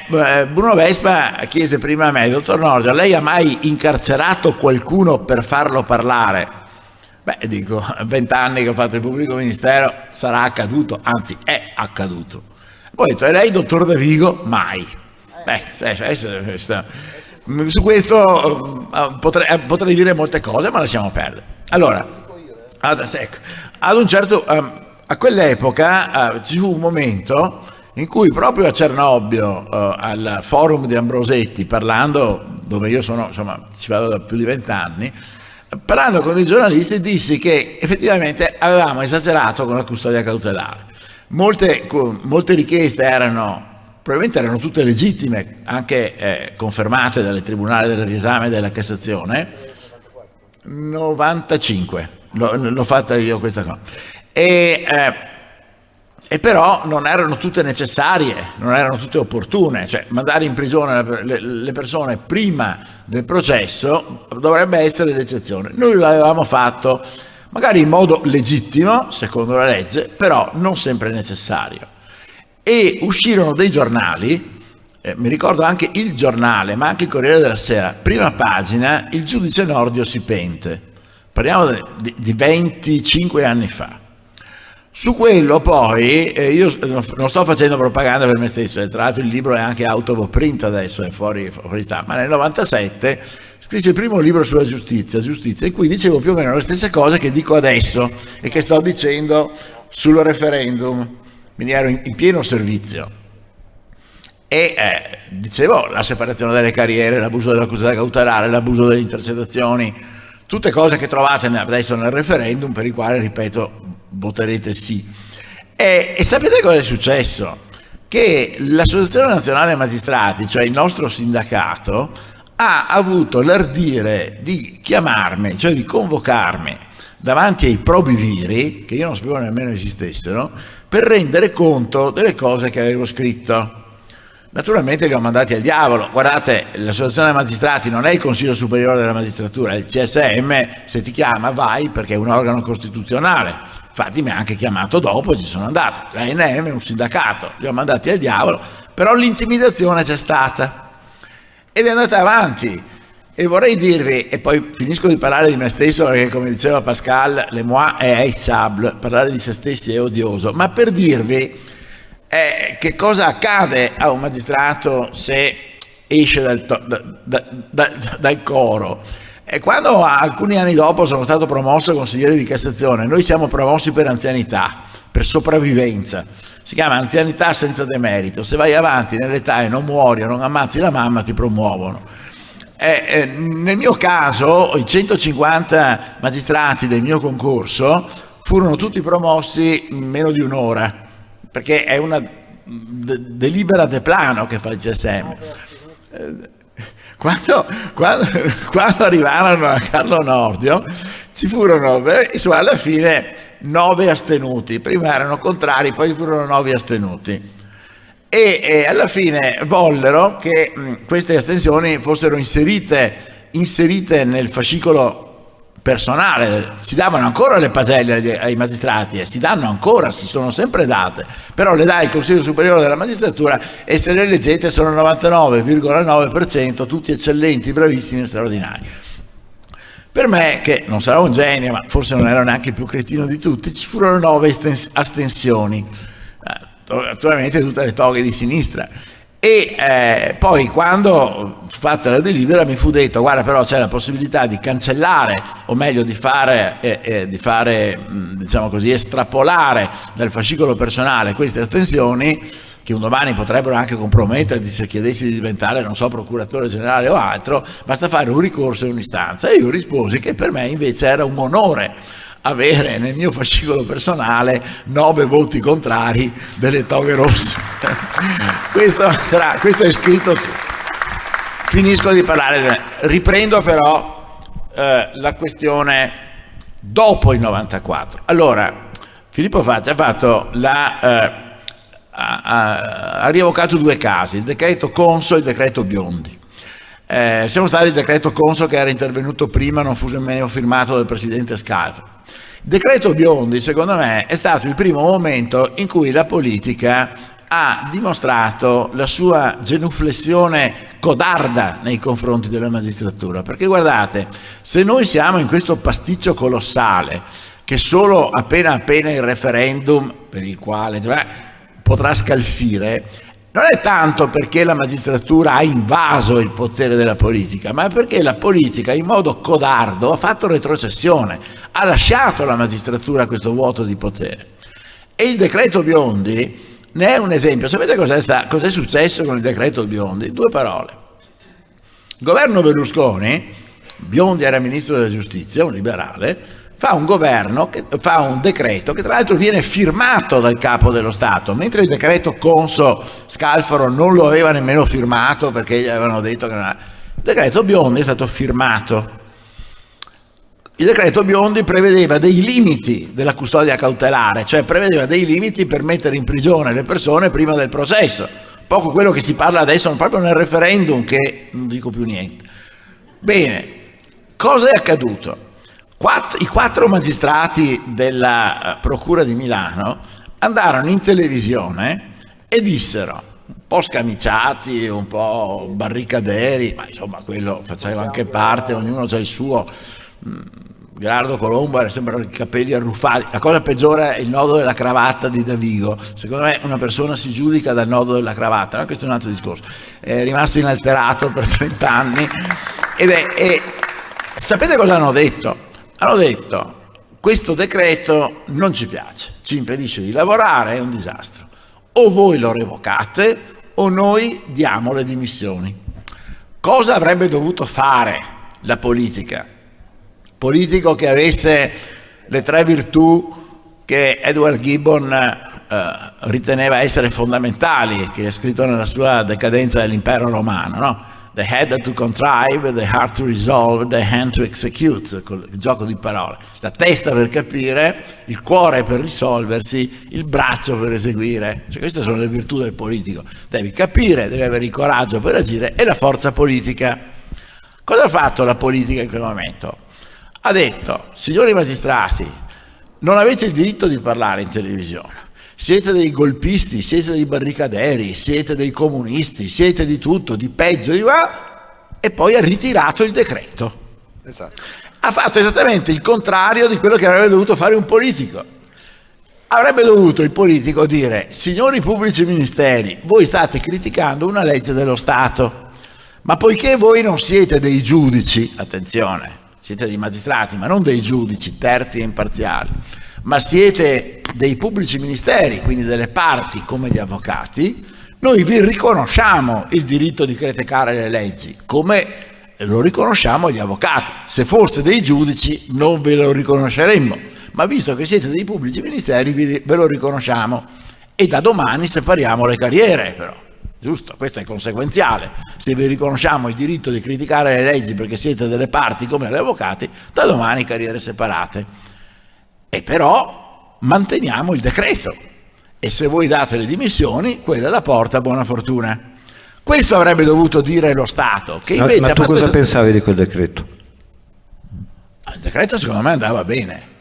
Bruno Vespa chiese prima a me: dottor Nordio, lei ha mai incarcerato qualcuno per farlo parlare? Beh, dico, 20 anni che ho fatto il pubblico ministero, sarà accaduto, anzi è accaduto. Poi ho detto: e lei, dottor Davigo? Mai. Su questo potrei dire molte cose, ma lasciamo perdere. Allora, ad un certo, a quell'epoca ci fu un momento in cui proprio a Cernobbio, al forum di Ambrosetti, parlando, dove io sono, insomma, ci vado da più di 20 anni, parlando con i giornalisti, dissi che effettivamente avevamo esagerato con la custodia cautelare. Molte richieste probabilmente erano tutte legittime, anche confermate dal Tribunale del Riesame della Cassazione. 95, l'ho fatta io questa cosa. E però non erano tutte necessarie, non erano tutte opportune, cioè mandare in prigione le persone prima del processo dovrebbe essere l'eccezione. Noi l'avevamo fatto magari in modo legittimo, secondo la legge, però non sempre necessario. E uscirono dei giornali, mi ricordo anche Il Giornale, ma anche il Corriere della Sera, prima pagina: il giudice Nordio si pente. Parliamo di 25 anni fa. Su quello poi, io non sto facendo propaganda per me stesso, tra l'altro il libro è anche out of print adesso, è fuori stampa, ma nel 97 scrissi il primo libro sulla giustizia, in cui dicevo più o meno le stesse cose che dico adesso e che sto dicendo sul referendum, quindi ero in pieno servizio. E dicevo la separazione delle carriere, l'abuso della custodia cautelare, l'abuso delle intercettazioni, tutte cose che trovate adesso nel referendum, per i quali, ripeto, voterete sì. E sapete cosa è successo? Che l'Associazione Nazionale Magistrati, cioè il nostro sindacato, ha avuto l'ardire di chiamarmi, cioè di convocarmi davanti ai probi viri, che io non sapevo nemmeno esistessero, per rendere conto delle cose che avevo scritto. Naturalmente li ho mandati al diavolo. Guardate, l'Associazione dei Magistrati non è il Consiglio Superiore della Magistratura, è il CSM. Se ti chiama vai, perché è un organo costituzionale. Infatti mi ha anche chiamato dopo e ci sono andato. L'ANM è un sindacato, li ho mandati al diavolo, però l'intimidazione c'è stata ed è andata avanti. E vorrei dirvi, e poi finisco di parlare di me stesso, perché come diceva Pascal, le moi est haïssable, parlare di se stessi è odioso, ma per dirvi che cosa accade a un magistrato se esce dal coro. E quando alcuni anni dopo sono stato promosso consigliere di Cassazione, noi siamo promossi per anzianità, per sopravvivenza, si chiama anzianità senza demerito. Se vai avanti nell'età e non muori o non ammazzi la mamma, ti promuovono. Nel mio caso i 150 magistrati del mio concorso furono tutti promossi in meno di un'ora, perché è una delibera de plano che fa il CSM. Quando arrivarono a Carlo Nordio ci furono alla fine 9 astenuti, prima erano contrari, poi furono 9 astenuti e alla fine vollero che queste astensioni fossero inserite nel fascicolo personale. Si davano ancora le pagelle ai magistrati e si danno ancora, si sono sempre date, però le dà il Consiglio Superiore della Magistratura e se le leggete sono 99,9%, tutti eccellenti, bravissimi e straordinari. Per me, che non sarò un genio, ma forse non ero neanche il più cretino di tutti, ci furono 9 astensioni, naturalmente tutte le toghe di sinistra. E poi quando fatta la delibera mi fu detto: guarda, però c'è la possibilità di cancellare, o meglio di fare diciamo così, estrapolare dal fascicolo personale queste astensioni, che un domani potrebbero anche comprometterti se chiedessi di diventare, non so, procuratore generale o altro, basta fare un ricorso e un'istanza. E io risposi che per me invece era un onore avere nel mio fascicolo personale 9 voti contrari delle toghe rosse. Questo è scritto. Finisco di parlare, riprendo però la questione dopo il 94. Allora, Filippo Facci ha rievocato 2 casi, il decreto Conso e il decreto Biondi. Siamo stati il decreto Conso, che era intervenuto prima, non fu nemmeno firmato dal presidente Scalfaro. Il decreto Biondi, secondo me, è stato il primo momento in cui la politica ha dimostrato la sua genuflessione codarda nei confronti della magistratura, perché guardate, se noi siamo in questo pasticcio colossale che solo appena il referendum, per il quale potrà scalfire, non è tanto perché la magistratura ha invaso il potere della politica, ma perché la politica in modo codardo ha fatto retrocessione, ha lasciato alla magistratura questo vuoto di potere. E il decreto Biondi ne è un esempio. Sapete cos'è successo con il decreto Biondi? 2 parole. Il governo Berlusconi, Biondi era ministro della giustizia, un liberale, fa un decreto che tra l'altro viene firmato dal capo dello Stato, mentre il decreto Conso Scalfaro non lo aveva nemmeno firmato perché gli avevano detto che non era. Il decreto Biondi è stato firmato. Il decreto Biondi prevedeva dei limiti della custodia cautelare, cioè prevedeva dei limiti per mettere in prigione le persone prima del processo. Poco quello che si parla adesso, proprio nel referendum, che non dico più niente. Bene, cosa è accaduto? I 4 magistrati della Procura di Milano andarono in televisione e dissero, un po' scamiciati, un po' barricaderi, ma insomma quello faceva anche parte, ognuno c'ha il suo. Gerardo Colombo sembrano i capelli arruffati. La cosa peggiore è il nodo della cravatta di Davigo. Secondo me una persona si giudica dal nodo della cravatta, ma questo è un altro discorso. È rimasto inalterato per 30 anni e sapete cosa hanno detto? Hanno detto: questo decreto non ci piace, ci impedisce di lavorare, è un disastro. O voi lo revocate o noi diamo le dimissioni. Cosa avrebbe dovuto fare la politica? Politico che avesse le 3 virtù che Edward Gibbon riteneva essere fondamentali, che è scritto nella sua Decadenza dell'impero romano, no? The head to contrive, the heart to resolve, the hand to execute, col gioco di parole. La testa per capire, il cuore per risolversi, il braccio per eseguire. Cioè, queste sono le virtù del politico. Devi capire, devi avere il coraggio per agire e la forza politica. Cosa ha fatto la politica in quel momento? Ha detto: signori magistrati, non avete il diritto di parlare in televisione. Siete dei golpisti, siete dei barricaderi, siete dei comunisti, siete di tutto, di peggio, di qua, e poi ha ritirato il decreto. Esatto. Ha fatto esattamente il contrario di quello che avrebbe dovuto fare un politico. Avrebbe dovuto il politico dire: signori pubblici ministeri, voi state criticando una legge dello Stato, ma poiché voi non siete dei giudici, attenzione, siete dei magistrati, ma non dei giudici terzi e imparziali, ma siete dei pubblici ministeri, quindi delle parti come gli avvocati, noi vi riconosciamo il diritto di criticare le leggi, come lo riconosciamo agli avvocati. Se foste dei giudici non ve lo riconosceremmo, ma visto che siete dei pubblici ministeri ve lo riconosciamo. e da domani separiamo le carriere, però. Giusto? Questo è conseguenziale. Se vi riconosciamo il diritto di criticare le leggi perché siete delle parti come gli avvocati, da domani carriere separate. E però manteniamo il decreto. E se voi date le dimissioni, quella è la porta, buona fortuna. Questo avrebbe dovuto dire lo Stato, che invece... Ma tu cosa pensavi di quel decreto? Il decreto secondo me andava bene.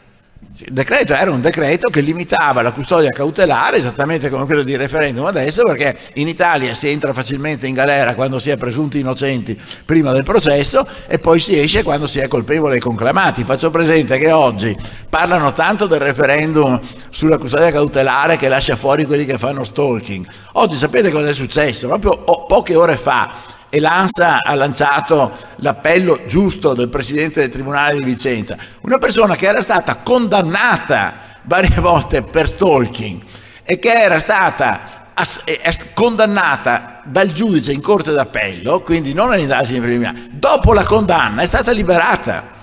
Il decreto era un decreto che limitava la custodia cautelare esattamente come quello di referendum adesso, perché in Italia si entra facilmente in galera quando si è presunti innocenti prima del processo e poi si esce quando si è colpevoli e conclamati. Faccio presente che oggi parlano tanto del referendum sulla custodia cautelare che lascia fuori quelli che fanno stalking. Oggi sapete cosa è successo? Proprio poche ore fa e l'ANSA ha lanciato l'appello giusto del presidente del Tribunale di Vicenza, una persona che era stata condannata varie volte per stalking e che era stata condannata dal giudice in corte d'appello, quindi non all'indagine preliminare, dopo la condanna è stata liberata.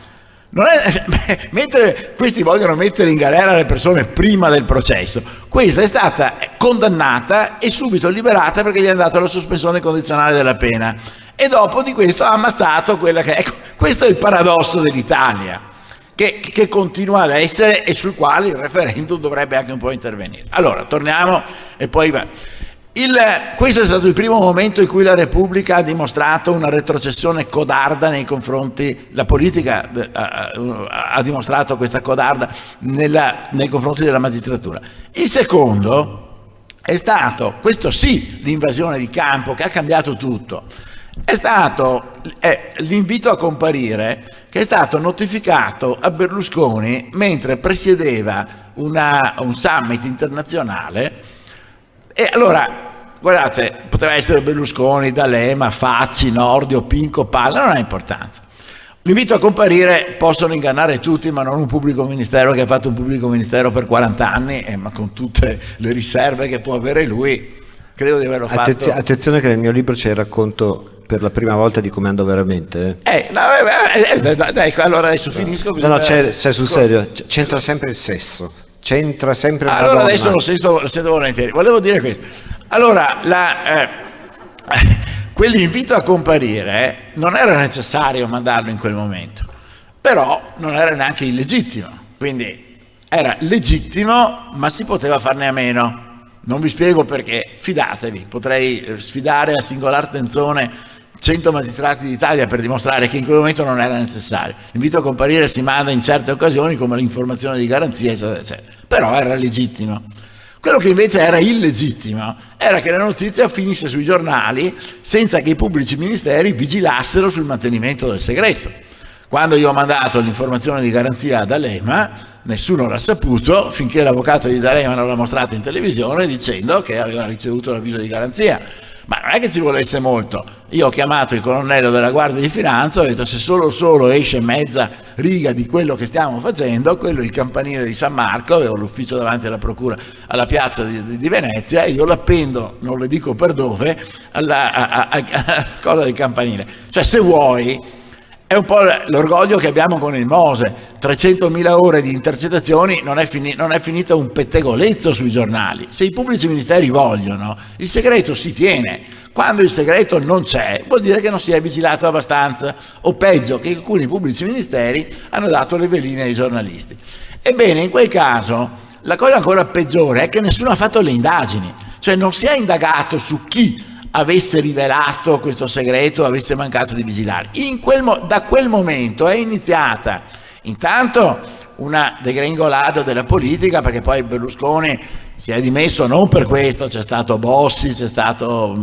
Non è, mentre questi vogliono mettere in galera le persone prima del processo, questa è stata condannata e subito liberata perché gli è data la sospensione condizionale della pena e dopo di questo ha ammazzato quella che... Ecco, questo è il paradosso dell'Italia che continua ad essere e sul quale il referendum dovrebbe anche un po' intervenire. Allora, torniamo e poi va. Questo è stato il primo momento in cui la Repubblica ha dimostrato una retrocessione codarda nei confronti, la politica ha dimostrato questa codarda nei confronti della magistratura. Il secondo è stato, questo sì, l'invasione di campo che ha cambiato tutto, è stato l'invito a comparire che è stato notificato a Berlusconi mentre presiedeva un summit internazionale. E allora, guardate, poteva essere Berlusconi, D'Alema, Facci, Nordio, Pinco, Palla, non ha importanza. L'invito a comparire possono ingannare tutti, ma non un pubblico ministero che ha fatto un pubblico ministero per 40 anni, ma con tutte le riserve che può avere lui, credo di averlo fatto. Attenzione che nel mio libro c'è il racconto per la prima volta di come andò veramente. Dai, allora adesso finisco. No, c'è sul serio, c'entra sempre il sesso. C'entra sempre la allora donna. Adesso lo sento volentieri. Volevo dire questo. Allora, quell'invito a comparire non era necessario mandarlo in quel momento, però non era neanche illegittimo, quindi era legittimo, ma si poteva farne a meno. Non vi spiego perché, fidatevi, potrei sfidare a singolar tenzone 100 magistrati d'Italia per dimostrare che in quel momento non era necessario. L'invito a comparire si manda in certe occasioni come l'informazione di garanzia, eccetera, eccetera. Però era legittimo. Quello che invece era illegittimo era che la notizia finisse sui giornali senza che i pubblici ministeri vigilassero sul mantenimento del segreto. Quando io ho mandato l'informazione di garanzia ad D'Alema, nessuno l'ha saputo finché l'avvocato di D'Alema non l'ha mostrata in televisione dicendo che aveva ricevuto l'avviso di garanzia. Ma non è che ci volesse molto. Io ho chiamato il colonnello della Guardia di Finanza, ho detto se solo esce mezza riga di quello che stiamo facendo, quello è il campanile di San Marco, avevo l'ufficio davanti alla procura, alla piazza di Venezia, e io l'appendo, non le dico per dove, alla cosa del campanile. Cioè, se vuoi, è un po' l'orgoglio che abbiamo con il Mose. 300.000 ore di intercettazioni, non è finito un pettegolezzo sui giornali. Se i pubblici ministeri vogliono, il segreto si tiene. Quando il segreto non c'è, vuol dire che non si è vigilato abbastanza, o peggio, che alcuni pubblici ministeri hanno dato le veline ai giornalisti. Ebbene, in quel caso, la cosa ancora peggiore è che nessuno ha fatto le indagini. Cioè, non si è indagato su chi avesse rivelato questo segreto, avesse mancato di vigilare. Da quel momento è iniziata intanto una degringolata della politica, perché poi Berlusconi si è dimesso non per questo, c'è stato Bossi, c'è stato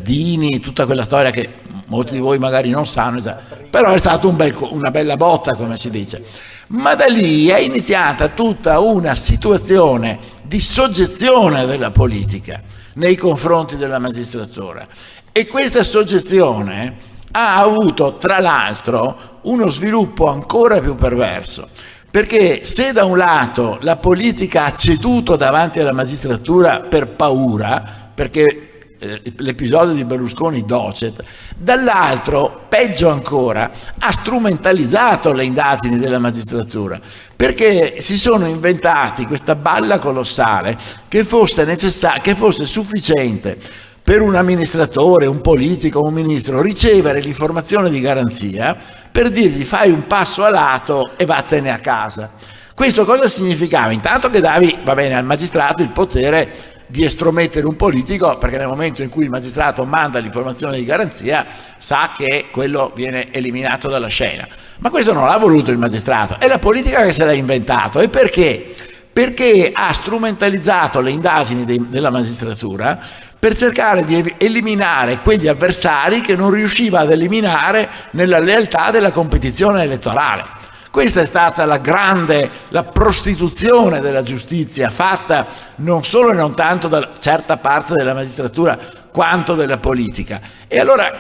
Dini, tutta quella storia che molti di voi magari non sanno, però è stata una bella botta, come si dice. Ma da lì è iniziata tutta una situazione di soggezione della politica nei confronti della magistratura, e questa soggezione ha avuto tra l'altro uno sviluppo ancora più perverso, perché se da un lato la politica ha ceduto davanti alla magistratura per paura, perché l'episodio di Berlusconi Docet, dall'altro, peggio ancora, ha strumentalizzato le indagini della magistratura, perché si sono inventati questa balla colossale che fosse sufficiente per un amministratore, un politico, un ministro ricevere l'informazione di garanzia per dirgli fai un passo a lato e vattene a casa. Questo cosa significava? Intanto che davi, va bene, al magistrato il potere di estromettere un politico, perché nel momento in cui il magistrato manda l'informazione di garanzia sa che quello viene eliminato dalla scena. Ma questo non l'ha voluto il magistrato, è la politica che se l'ha inventato. E perché? Perché ha strumentalizzato le indagini della magistratura per cercare di eliminare quegli avversari che non riusciva ad eliminare nella lealtà della competizione elettorale. Questa è stata la prostituzione della giustizia, fatta non solo e non tanto da certa parte della magistratura quanto della politica. E allora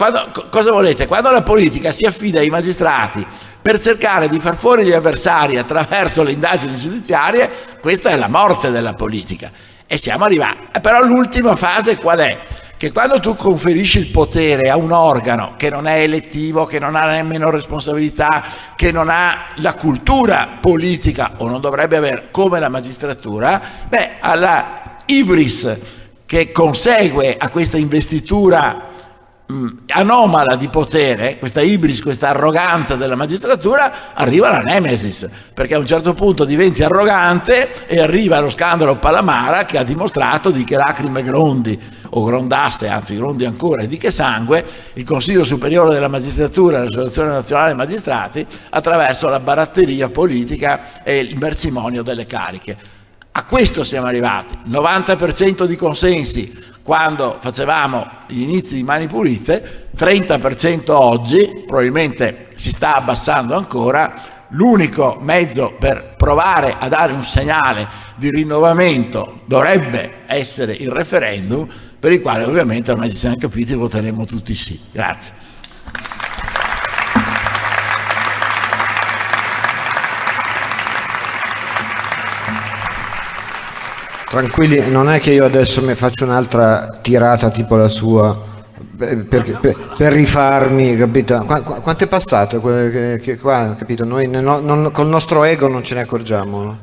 cosa volete? Quando la politica si affida ai magistrati per cercare di far fuori gli avversari attraverso le indagini giudiziarie, questa è la morte della politica. E siamo arrivati. Però l'ultima fase qual è? Che quando tu conferisci il potere a un organo che non è elettivo, che non ha nemmeno responsabilità, che non ha la cultura politica o non dovrebbe avere come la magistratura, alla ibris che consegue a questa investitura anomala di potere, questa ibris, questa arroganza della magistratura, arriva la nemesis, perché a un certo punto diventi arrogante e arriva lo scandalo Palamara che ha dimostrato di che lacrime grondi, o grondasse, anzi grondi ancora, e di che sangue il Consiglio Superiore della Magistratura e l'Associazione Nazionale dei Magistrati attraverso la baratteria politica e il mercimonio delle cariche. A questo siamo arrivati, 90% di consensi quando facevamo gli inizi di Mani Pulite, 30% oggi, probabilmente si sta abbassando ancora. L'unico mezzo per provare a dare un segnale di rinnovamento dovrebbe essere il referendum, per il quale ovviamente ormai ci siamo capiti voteremo tutti sì. Grazie. Tranquilli, non è che io adesso mi faccio un'altra tirata tipo la sua per rifarmi, capito? Quanto è passato? Qua, capito? Noi col nostro ego non ce ne accorgiamo, no?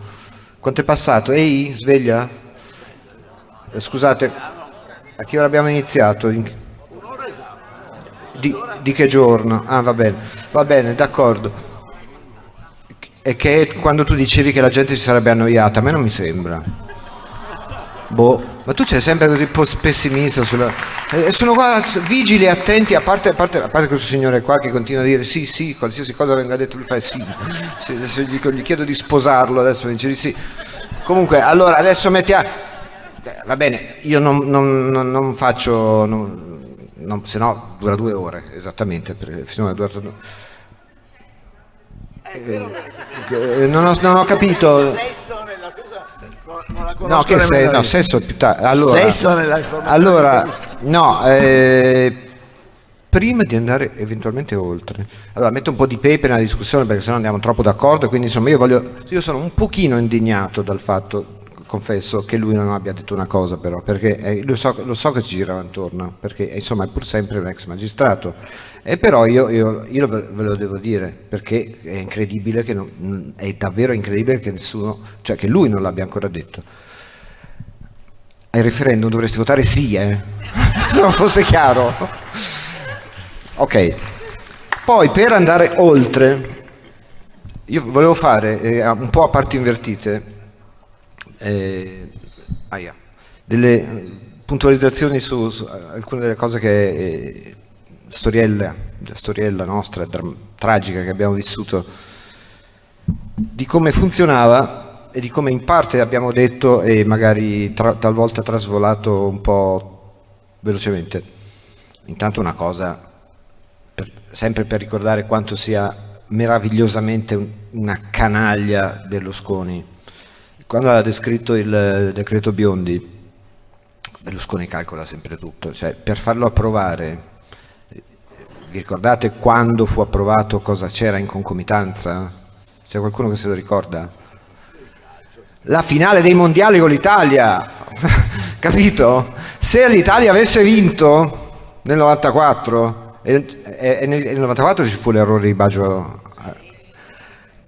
Quanto è passato? Ehi, sveglia? Scusate, a che ora abbiamo iniziato? Di che giorno? Ah, va bene, d'accordo. E che quando tu dicevi che la gente si sarebbe annoiata, a me non mi sembra. Ma tu sei sempre così pessimista sono qua vigili e attenti, a parte questo signore qua che continua a dire sì, qualsiasi cosa venga detto lui fa sì. Adesso gli chiedo di sposarlo, adesso dice di sì. Comunque, allora adesso mettiamo, va bene, io non faccio, se no dura 2 ore esattamente, finora è durato non ho capito. No, che sei? No, sesso più tardi. Allora, no, prima di andare eventualmente oltre, allora metto un po' di pepe nella discussione perché sennò andiamo troppo d'accordo. Quindi insomma io sono un pochino indignato dal fatto, confesso, che lui non abbia detto una cosa, però, perché lo so che ci girava intorno, perché insomma è pur sempre un ex magistrato. E però io ve lo devo dire, perché è incredibile è davvero incredibile che nessuno, cioè che lui non l'abbia ancora detto. Al referendum dovresti votare sì, se non fosse chiaro. Ok. Poi per andare oltre, io volevo fare un po' a parti invertite delle puntualizzazioni su alcune delle cose che storiella nostra tragica che abbiamo vissuto, di come funzionava e di come in parte abbiamo detto e magari talvolta trasvolato un po' velocemente. Intanto una cosa, sempre per ricordare quanto sia meravigliosamente una canaglia Berlusconi. Quando ha descritto il decreto Biondi, Berlusconi calcola sempre tutto, cioè per farlo approvare. Vi ricordate quando fu approvato cosa c'era in concomitanza? C'è qualcuno che se lo ricorda? La finale dei mondiali con l'Italia, capito? Se l'Italia avesse vinto nel 94, e nel 94 ci fu l'errore di Baggio,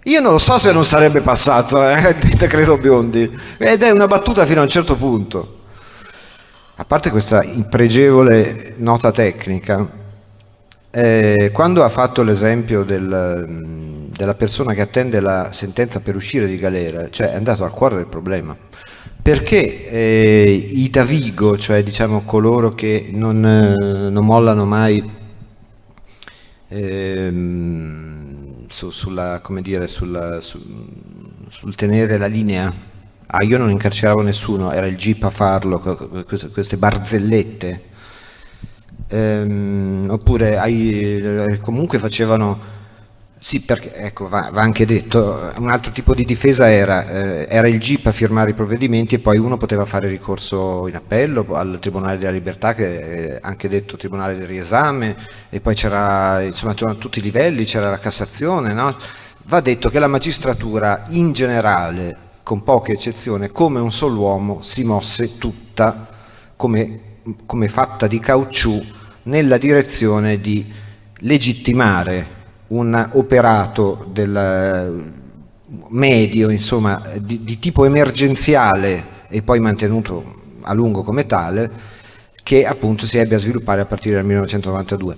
io non lo so se non sarebbe passato il decreto Biondi, ed è una battuta fino a un certo punto. A parte questa impregevole nota tecnica, quando ha fatto l'esempio della persona che attende la sentenza per uscire di galera, cioè è andato al cuore del problema, perché i Davigo, cioè diciamo coloro che non mollano mai sul tenere la linea. Io non incarceravo nessuno, era il GIP a farlo, queste barzellette. Oppure comunque facevano, sì, perché ecco, va anche detto, un altro tipo di difesa era il GIP a firmare i provvedimenti e poi uno poteva fare ricorso in appello al Tribunale della Libertà, che è anche detto Tribunale del Riesame, e poi c'era, insomma, a tutti i livelli, c'era la Cassazione, no? Va detto che la magistratura in generale, con poche eccezioni, come un solo uomo, si mosse tutta come fatta di caucciù nella direzione di legittimare un operato del medio, insomma, di tipo emergenziale e poi mantenuto a lungo come tale, che appunto si ebbe a sviluppare a partire dal 1992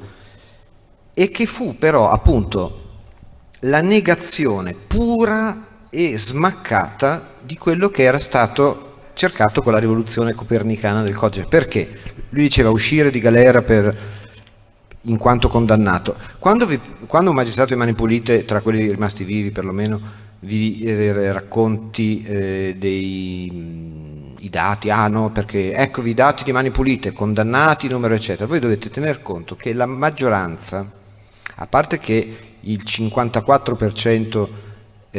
e che fu però appunto la negazione pura e smaccata di quello che era stato cercato con la rivoluzione copernicana del codice. Perché? Lui diceva uscire di galera in quanto condannato. Quando un magistrato di Mani Pulite, tra quelli rimasti vivi perlomeno, vi racconti i dati, no, perché eccovi i dati di Mani Pulite, condannati, numero eccetera, voi dovete tener conto che la maggioranza, a parte che il 54%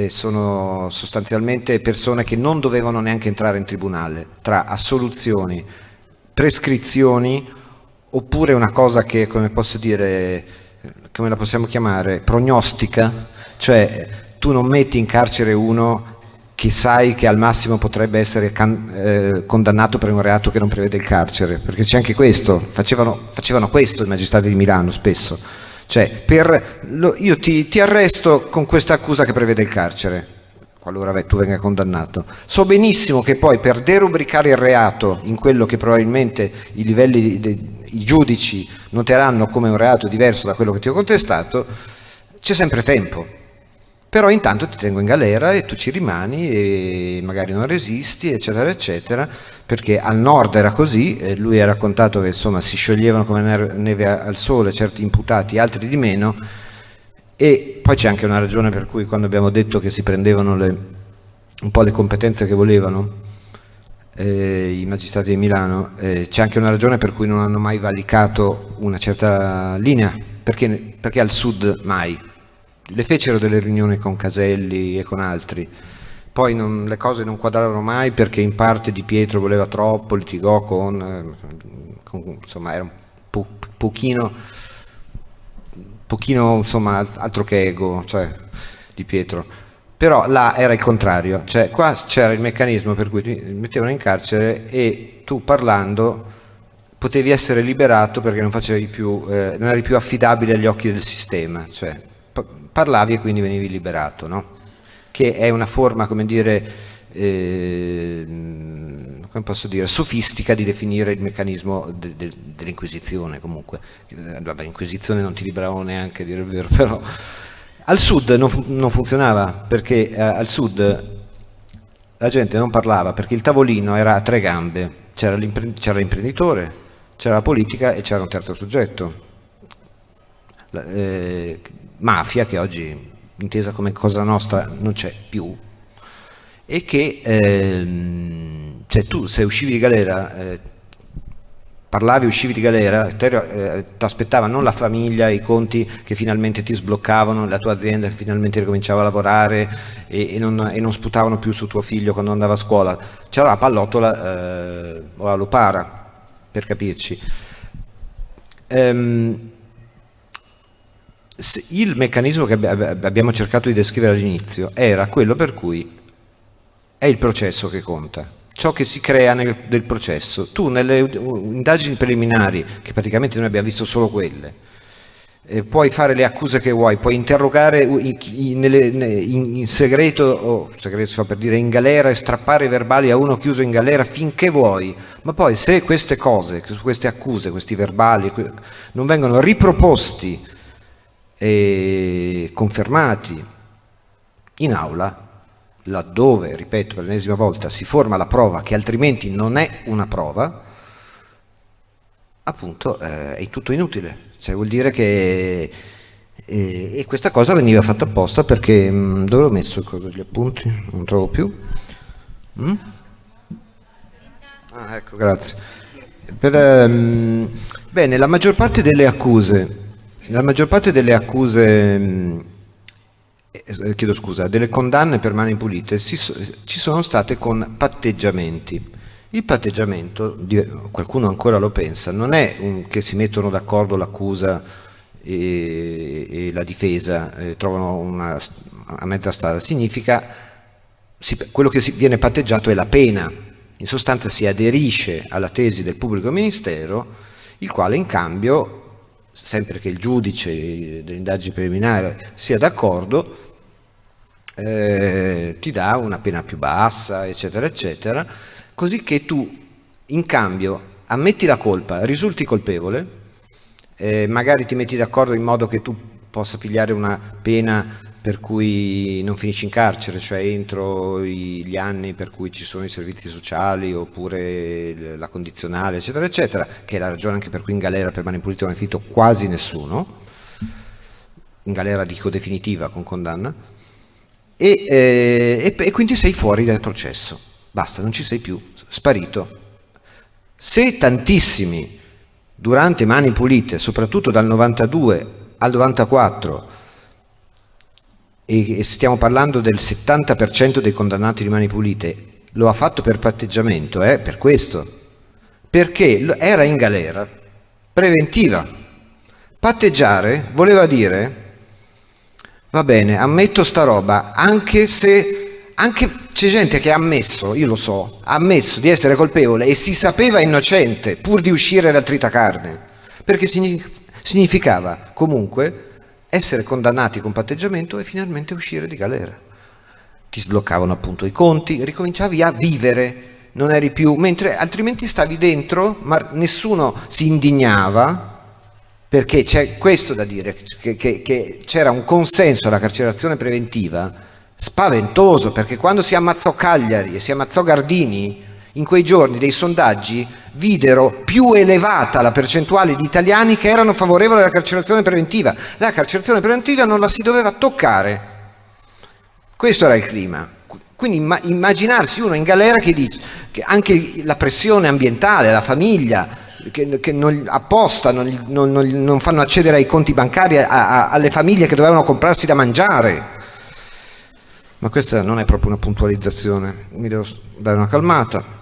sono sostanzialmente persone che non dovevano neanche entrare in tribunale, tra assoluzioni, prescrizioni, oppure una cosa che, come posso dire, come la possiamo chiamare, prognostica, cioè tu non metti in carcere uno che sai che al massimo potrebbe essere condannato per un reato che non prevede il carcere, perché c'è anche questo, facevano questo i magistrati di Milano spesso. Cioè, io ti arresto con questa accusa che prevede il carcere, qualora tu venga condannato. So benissimo che poi per derubricare il reato in quello che probabilmente i livelli, i giudici noteranno come un reato diverso da quello che ti ho contestato, c'è sempre tempo. Però intanto ti tengo in galera e tu ci rimani e magari non resisti, eccetera, eccetera, perché al nord era così, lui ha raccontato che insomma si scioglievano come neve al sole certi imputati, altri di meno, e poi c'è anche una ragione per cui quando abbiamo detto che si prendevano un po' le competenze che volevano i magistrati di Milano, c'è anche una ragione per cui non hanno mai valicato una certa linea, perché al sud mai. Le fecero delle riunioni con Caselli e con altri, poi le cose non quadrarono mai perché in parte Di Pietro voleva troppo, litigò con insomma era un pochino insomma altro che ego, cioè Di Pietro. Però là era il contrario, cioè qua c'era il meccanismo per cui ti mettevano in carcere e tu parlando potevi essere liberato perché non eri più affidabile agli occhi del sistema, cioè parlavi e quindi venivi liberato, no? Che è una forma, come dire, come posso dire, sofistica di definire il meccanismo dell'Inquisizione. Comunque, l'Inquisizione non ti liberavano neanche, a dire il vero, però al sud non funzionava, perché al sud la gente non parlava, perché il tavolino era a tre gambe, c'era l'imprenditore, c'era la politica e c'era un terzo soggetto. Mafia, che oggi intesa come cosa nostra non c'è più, e che cioè tu se uscivi di galera parlavi, uscivi di galera, ti aspettava non la famiglia, i conti che finalmente ti sbloccavano, la tua azienda che finalmente ricominciava a lavorare e non sputavano più su tuo figlio quando andava a scuola, c'era la pallottola o la lupara, per capirci. Il meccanismo che abbiamo cercato di descrivere all'inizio era quello per cui è il processo che conta, ciò che si crea nel processo. Tu nelle indagini preliminari, che praticamente noi abbiamo visto solo quelle, puoi fare le accuse che vuoi, puoi interrogare in segreto, o segreto si fa per dire in galera, e strappare i verbali a uno chiuso in galera finché vuoi, ma poi se queste cose, queste accuse, questi verbali non vengono riproposti e confermati in aula, laddove, ripeto per l'ennesima volta, si forma la prova che altrimenti non è una prova, appunto è tutto inutile. Cioè vuol dire che e questa cosa veniva fatta apposta perché dove ho messo gli appunti? Non trovo più. Ah, ecco, grazie. Bene, la maggior parte delle accuse, chiedo scusa, delle condanne per mani pulite ci sono state con patteggiamenti. Il patteggiamento, qualcuno ancora lo pensa, non è che si mettono d'accordo l'accusa e la difesa, trovano a mezza strada. Significa quello che viene patteggiato è la pena. In sostanza si aderisce alla tesi del pubblico ministero, il quale in cambio, sempre che il giudice dell'indagine preliminare sia d'accordo, ti dà una pena più bassa, eccetera, eccetera. Così che tu in cambio ammetti la colpa, risulti colpevole, magari ti metti d'accordo in modo che tu possa pigliare una pena per cui non finisci in carcere, cioè entro gli anni per cui ci sono i servizi sociali oppure la condizionale, eccetera, eccetera, che è la ragione anche per cui in galera per mani pulite non è finito quasi nessuno, in galera dico definitiva con condanna, e quindi sei fuori dal processo. Basta, non ci sei più, sparito. Se tantissimi durante Mani Pulite, soprattutto dal 92 al 94, e stiamo parlando del 70% dei condannati di Mani Pulite, lo ha fatto per patteggiamento, per questo, perché era in galera preventiva. Patteggiare voleva dire, va bene, ammetto sta roba, anche c'è gente che ha ammesso, io lo so, ha ammesso di essere colpevole e si sapeva innocente pur di uscire dal tritacarne, perché significava comunque essere condannati con patteggiamento e finalmente uscire di galera. Ti sbloccavano appunto i conti, ricominciavi a vivere, non eri più, mentre altrimenti stavi dentro, ma nessuno si indignava, perché c'è questo da dire, che c'era un consenso alla carcerazione preventiva spaventoso, perché quando si ammazzò Cagliari e si ammazzò Gardini, in quei giorni dei sondaggi videro più elevata la percentuale di italiani che erano favorevoli alla carcerazione preventiva. La carcerazione preventiva non la si doveva toccare. Questo era il clima. Quindi immaginarsi uno in galera che dice che anche la pressione ambientale, la famiglia, che non, apposta non fanno accedere ai conti bancari alle famiglie che dovevano comprarsi da mangiare. Ma questa non è proprio una puntualizzazione, mi devo dare una calmata.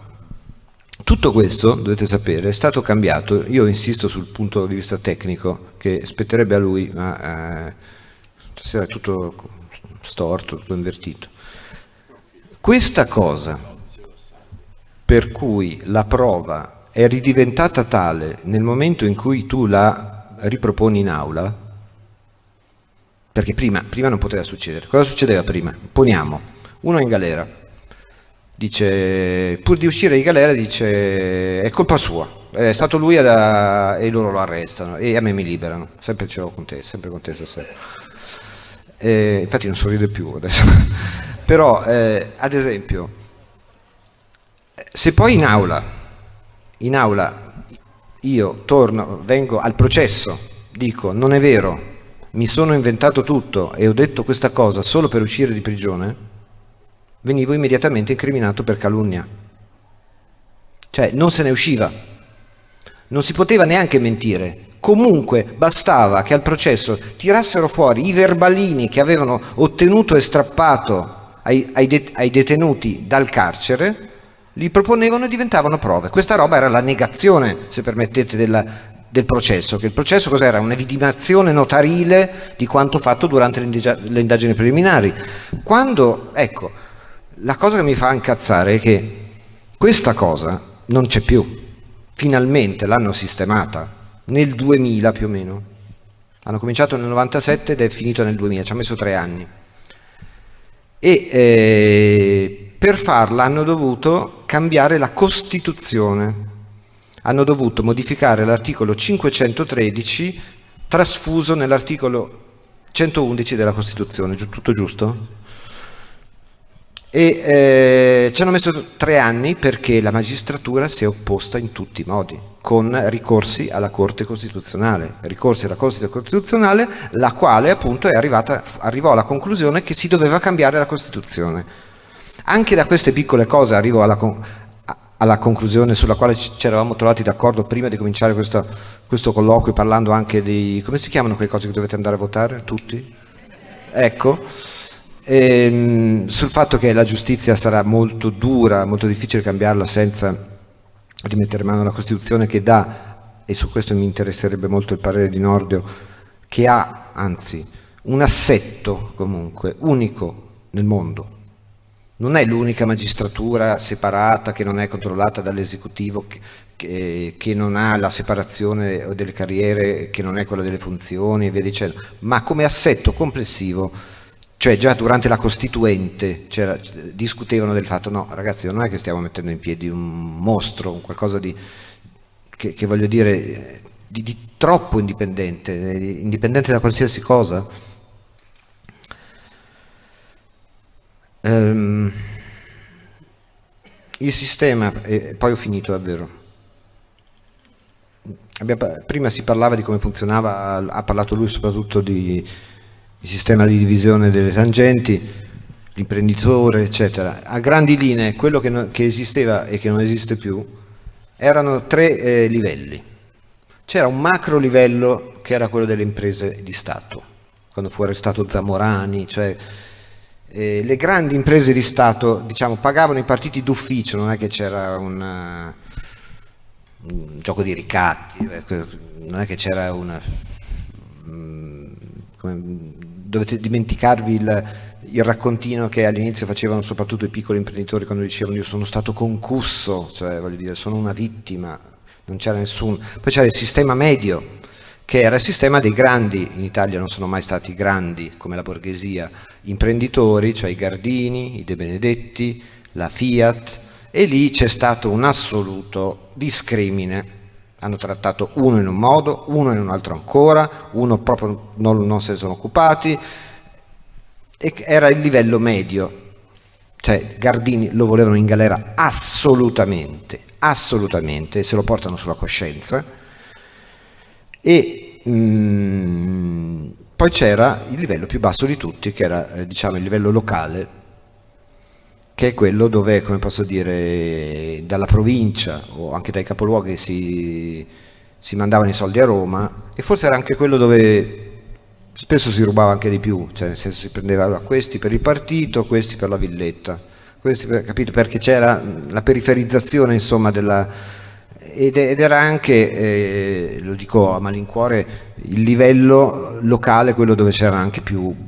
Tutto questo, dovete sapere, è stato cambiato. Io insisto sul punto di vista tecnico, che spetterebbe a lui, ma stasera è tutto storto, tutto invertito. Questa cosa per cui la prova è ridiventata tale nel momento in cui tu la riproponi in aula, perché prima non poteva succedere. Cosa succedeva prima? Poniamo uno in galera, dice, pur di uscire di galera dice è colpa sua, è stato lui e loro lo arrestano e a me mi liberano, sempre ce l'ho con te, sempre con te stasera. Infatti non sorride più adesso. Però ad esempio, se poi in aula io vengo al processo, dico non è vero, mi sono inventato tutto e ho detto questa cosa solo per uscire di prigione, venivo immediatamente incriminato per calunnia. Cioè non se ne usciva, non si poteva neanche mentire. Comunque bastava che al processo tirassero fuori i verbalini che avevano ottenuto e strappato ai detenuti dal carcere, li proponevano e diventavano prove. Questa roba era la negazione, se permettete, del processo, che il processo cos'era? Un'evidenziazione notarile di quanto fatto durante le indagini preliminari. Quando, ecco, la cosa che mi fa incazzare è che Questa cosa non c'è più. Finalmente l'hanno sistemata nel 2000 più o meno. Hanno cominciato nel 97 ed è finito nel 2000, ci ha messo 3 anni. E per farla hanno dovuto cambiare la Costituzione. Hanno dovuto modificare l'articolo 513 trasfuso nell'articolo 111 della Costituzione, tutto giusto? E ci hanno messo 3 anni perché la magistratura si è opposta in tutti i modi, con ricorsi alla Corte Costituzionale, la quale appunto arrivò alla conclusione che si doveva cambiare la Costituzione. Anche da queste piccole cose arrivo alla conclusione sulla quale ci eravamo trovati d'accordo prima di cominciare questo colloquio, parlando anche di, come si chiamano quelle cose che dovete andare a votare tutti? Ecco. Sul fatto che la giustizia sarà molto dura, molto difficile cambiarla senza rimettere mano alla Costituzione, che dà, e su questo mi interesserebbe molto il parere di Nordio, che ha anzi un assetto comunque unico nel mondo. Non è l'unica magistratura separata che non è controllata dall'esecutivo, che non ha la separazione delle carriere, che non è quella delle funzioni e via dicendo, ma come assetto complessivo. Cioè già durante la Costituente discutevano del fatto, no ragazzi, non è che stiamo mettendo in piedi un mostro, un qualcosa che voglio dire, di troppo indipendente da qualsiasi cosa. Il sistema, e poi ho finito davvero. Prima si parlava di come funzionava, ha parlato lui soprattutto di il sistema di divisione delle tangenti, l'imprenditore, eccetera. A grandi linee, quello che esisteva e che non esiste più, erano 3 livelli. C'era un macro livello che era quello delle imprese di Stato, quando fu arrestato Zamorani, cioè le grandi imprese di Stato, diciamo, pagavano i partiti d'ufficio, non è che c'era un gioco di ricatti, non è che c'era dovete dimenticarvi il raccontino che all'inizio facevano soprattutto i piccoli imprenditori quando dicevano io sono stato concusso, cioè voglio dire sono una vittima, non c'era nessuno. Poi c'era il sistema medio, che era il sistema dei grandi, in Italia non sono mai stati grandi come la borghesia, imprenditori, cioè i Gardini, i De Benedetti, la Fiat, e lì c'è stato un assoluto discrimine. Hanno trattato uno in un modo, uno in un altro ancora, uno proprio non se ne sono occupati, e era il livello medio, cioè Gardini lo volevano in galera assolutamente, se lo portano sulla coscienza, e poi c'era il livello più basso di tutti, che era diciamo il livello locale, che è quello dove, come posso dire, dalla provincia o anche dai capoluoghi si mandavano i soldi a Roma, e forse era anche quello dove spesso si rubava anche di più, cioè nel senso si prendeva questi per il partito, questi per la villetta, capito? Perché c'era la periferizzazione insomma ed era anche, lo dico a malincuore, il livello locale, quello dove c'era anche più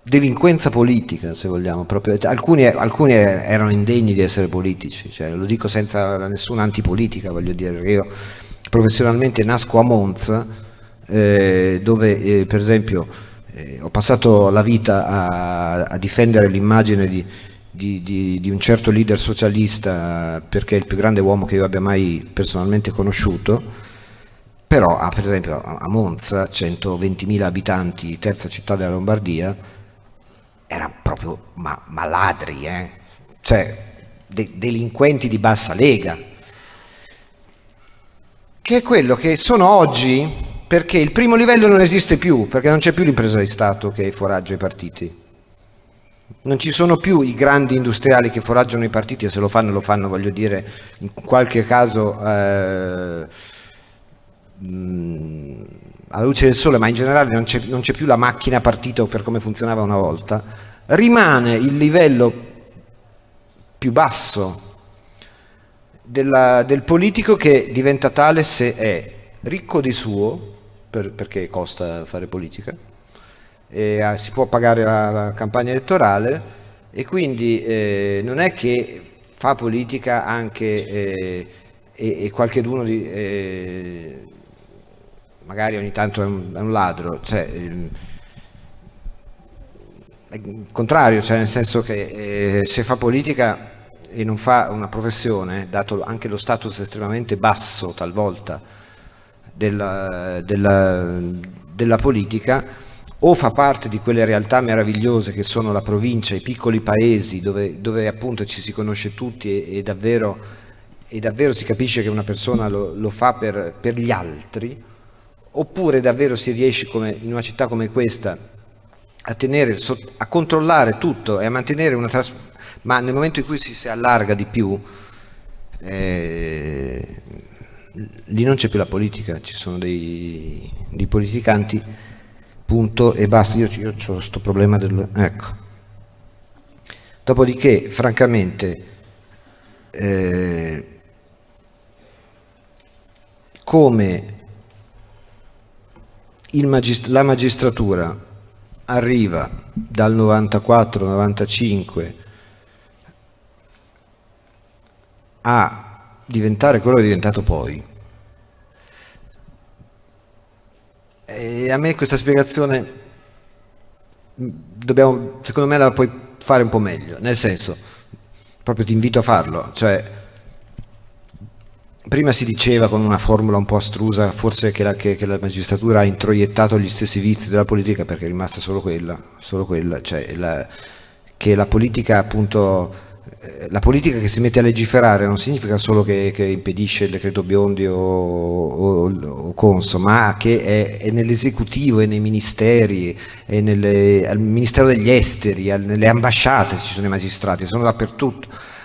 delinquenza politica, se vogliamo, proprio. Alcuni erano indegni di essere politici, cioè, lo dico senza nessuna antipolitica, voglio dire, perché io professionalmente nasco a Monza, dove per esempio ho passato la vita a difendere l'immagine di un certo leader socialista, perché è il più grande uomo che io abbia mai personalmente conosciuto, però per esempio a Monza, 120.000 abitanti, terza città della Lombardia, erano proprio ma ladri, cioè delinquenti di bassa lega, che è quello che sono oggi, perché il primo livello non esiste più, perché non c'è più l'impresa di Stato che foraggia i partiti, non ci sono più i grandi industriali che foraggiano i partiti, e se lo fanno, voglio dire, in qualche caso alla luce del sole, ma in generale non c'è più la macchina partito per come funzionava una volta. Rimane il livello più basso del politico, che diventa tale se è ricco di suo, perché costa fare politica, e si può pagare la campagna elettorale, e quindi non è che fa politica anche e qualcheduno magari ogni tanto è un ladro, cioè è il contrario, cioè nel senso che se fa politica e non fa una professione, dato anche lo status estremamente basso talvolta della politica, o fa parte di quelle realtà meravigliose che sono la provincia, i piccoli paesi dove appunto ci si conosce tutti e davvero si capisce che una persona lo fa per gli altri, oppure davvero si riesce in una città come questa a controllare tutto e a mantenere ma nel momento in cui si allarga di più, lì non c'è più la politica, ci sono dei politicanti, punto e basta. Io ho questo problema ecco. Dopodiché, francamente, come la magistratura arriva dal 94-95 a diventare quello che è diventato poi, e a me questa spiegazione secondo me la puoi fare un po' meglio, nel senso, proprio ti invito a farlo, cioè prima si diceva con una formula un po' astrusa forse che la magistratura ha introiettato gli stessi vizi della politica, perché è rimasta solo quella, cioè che la politica appunto, la politica che si mette a legiferare non significa solo che impedisce il decreto Biondi o Conso, ma che è nell'esecutivo, è nei ministeri, è al Ministero degli Esteri, nelle ambasciate ci sono i magistrati, sono dappertutto.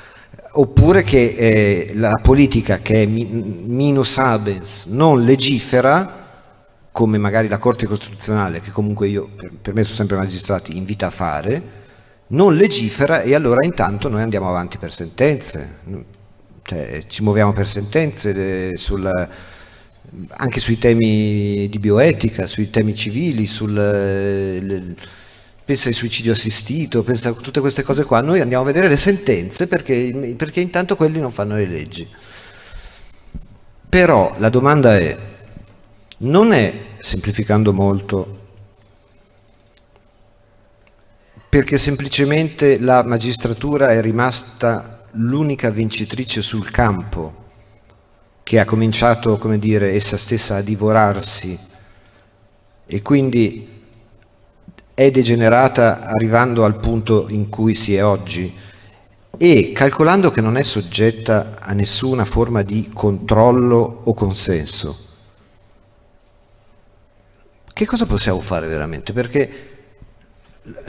Oppure che la politica, che è minus habens, non legifera, come magari la Corte Costituzionale, che comunque per me sono sempre magistrati, invita a fare, non legifera, e allora intanto noi andiamo avanti per sentenze, cioè ci muoviamo per sentenze anche sui temi di bioetica, sui temi civili, pensa al suicidio assistito, pensa a tutte queste cose qua. Noi andiamo a vedere le sentenze perché intanto quelli non fanno le leggi. Però la domanda non è, semplificando molto, perché semplicemente la magistratura è rimasta l'unica vincitrice sul campo, che ha cominciato, come dire, essa stessa a divorarsi e quindi è degenerata arrivando al punto in cui si è oggi, e calcolando che non è soggetta a nessuna forma di controllo o consenso, che cosa possiamo fare veramente? Perché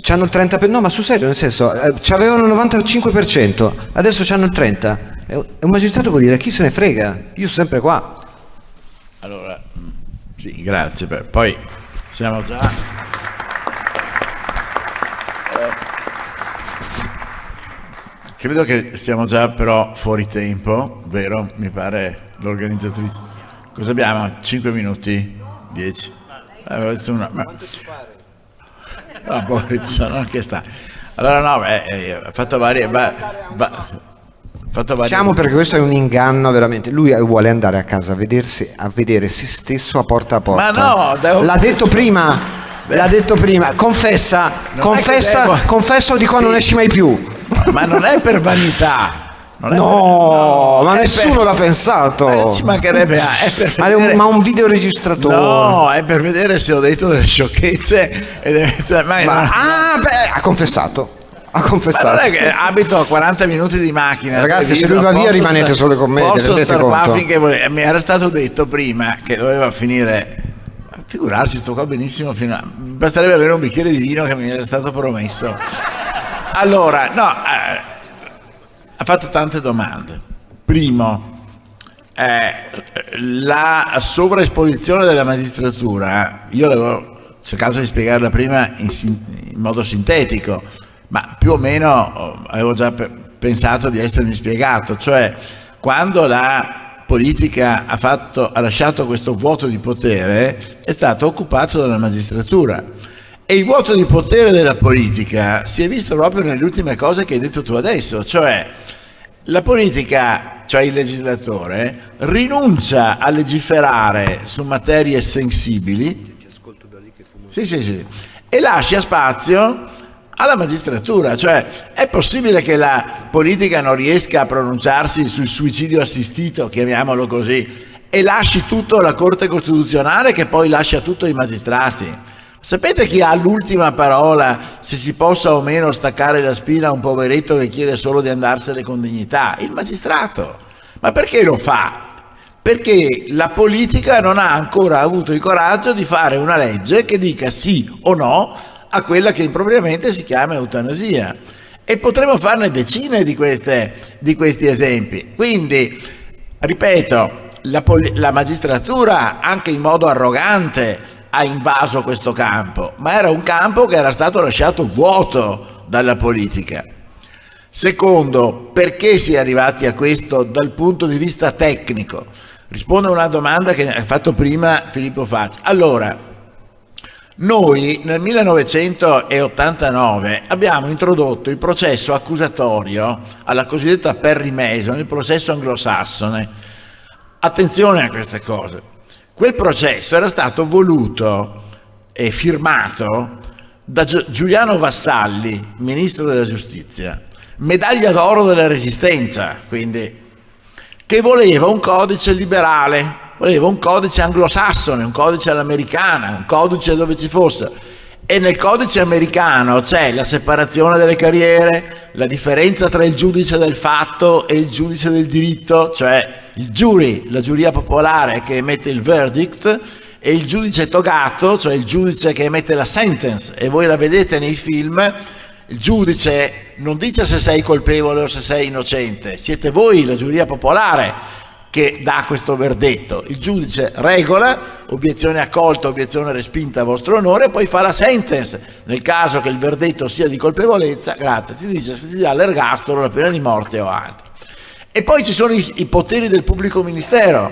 c'hanno il 30%, no, ma sul serio, nel senso, c'avevano il 95%, adesso c'hanno il 30%, e un magistrato può dire: chi se ne frega, io sono sempre qua. Allora, sì, grazie, poi siamo già... Credo che siamo già però fuori tempo, vero? Mi pare l'organizzatrice. Cosa abbiamo? 5 minuti? 10? Avevo detto una... Quanto ci pare? No, Boris, non che sta. Allora no, ha fatto varie... Diciamo, perché questo è un inganno veramente. Lui vuole andare a casa a vedere se stesso a porta. Ma no, l'ha detto prima. Confessa o di qua non esci mai più. Ma non è per vanità. Ma nessuno l'ha pensato. Ci mancherebbe, è per vedere... Ma un videoregistratore. No, è per vedere se ho detto delle sciocchezze ha confessato. Ma non è che abito a 40 minuti di macchina. Ragazzi, se lui va via rimanete solo con me. Posso star qua finché mi era stato detto prima che doveva finire. Figurarsi, sto qua benissimo basterebbe avere un bicchiere di vino che mi era stato promesso. Allora, no, ha fatto tante domande. Primo, la sovraesposizione della magistratura, io l'avevo cercato di spiegarla prima in modo sintetico, ma più o meno avevo già pensato di essermi spiegato, cioè quando la politica ha lasciato questo vuoto di potere, è stato occupato dalla magistratura, e il vuoto di potere della politica si è visto proprio nelle ultime cose che hai detto tu adesso, cioè La politica, cioè il legislatore, rinuncia a legiferare su materie sensibili, sì, e lascia spazio alla magistratura. Cioè, è possibile che la politica non riesca a pronunciarsi sul suicidio assistito, chiamiamolo così, e lasci tutto alla Corte Costituzionale, che poi lascia tutto ai magistrati? Sapete chi ha l'ultima parola se si possa o meno staccare la spina a un poveretto che chiede solo di andarsene con dignità? Il magistrato. Ma perché lo fa? Perché la politica non ha ancora avuto il coraggio di fare una legge che dica sì o no a quella che impropriamente si chiama eutanasia. E potremmo farne decine di questi esempi. Quindi, ripeto, la magistratura, anche in modo arrogante, ha invaso questo campo, ma era un campo che era stato lasciato vuoto dalla politica. Secondo, perché si è arrivati a questo dal punto di vista tecnico? Rispondo a una domanda che ha fatto prima Filippo Facci. Allora, noi nel 1989 abbiamo introdotto il processo accusatorio alla cosiddetta Perry Mason, il processo anglosassone. Attenzione a queste cose. Quel processo era stato voluto e firmato da Giuliano Vassalli, ministro della giustizia, medaglia d'oro della Resistenza, quindi, che voleva un codice liberale, voleva un codice anglosassone, un codice all'americana, un codice dove ci fosse. E nel codice americano c'è la separazione delle carriere, la differenza tra il giudice del fatto e il giudice del diritto, cioè il jury, la giuria popolare che emette il verdict, e il giudice togato, cioè il giudice che emette la sentence. E voi la vedete nei film, il giudice non dice se sei colpevole o se sei innocente, siete voi, la giuria popolare, che dà questo verdetto. Il giudice regola, obiezione accolta, obiezione respinta a vostro onore, e poi fa la sentence. Nel caso che il verdetto sia di colpevolezza, grazie, ti dice se ti dà l'ergastolo, la pena di morte o altro. E poi ci sono i poteri del pubblico ministero.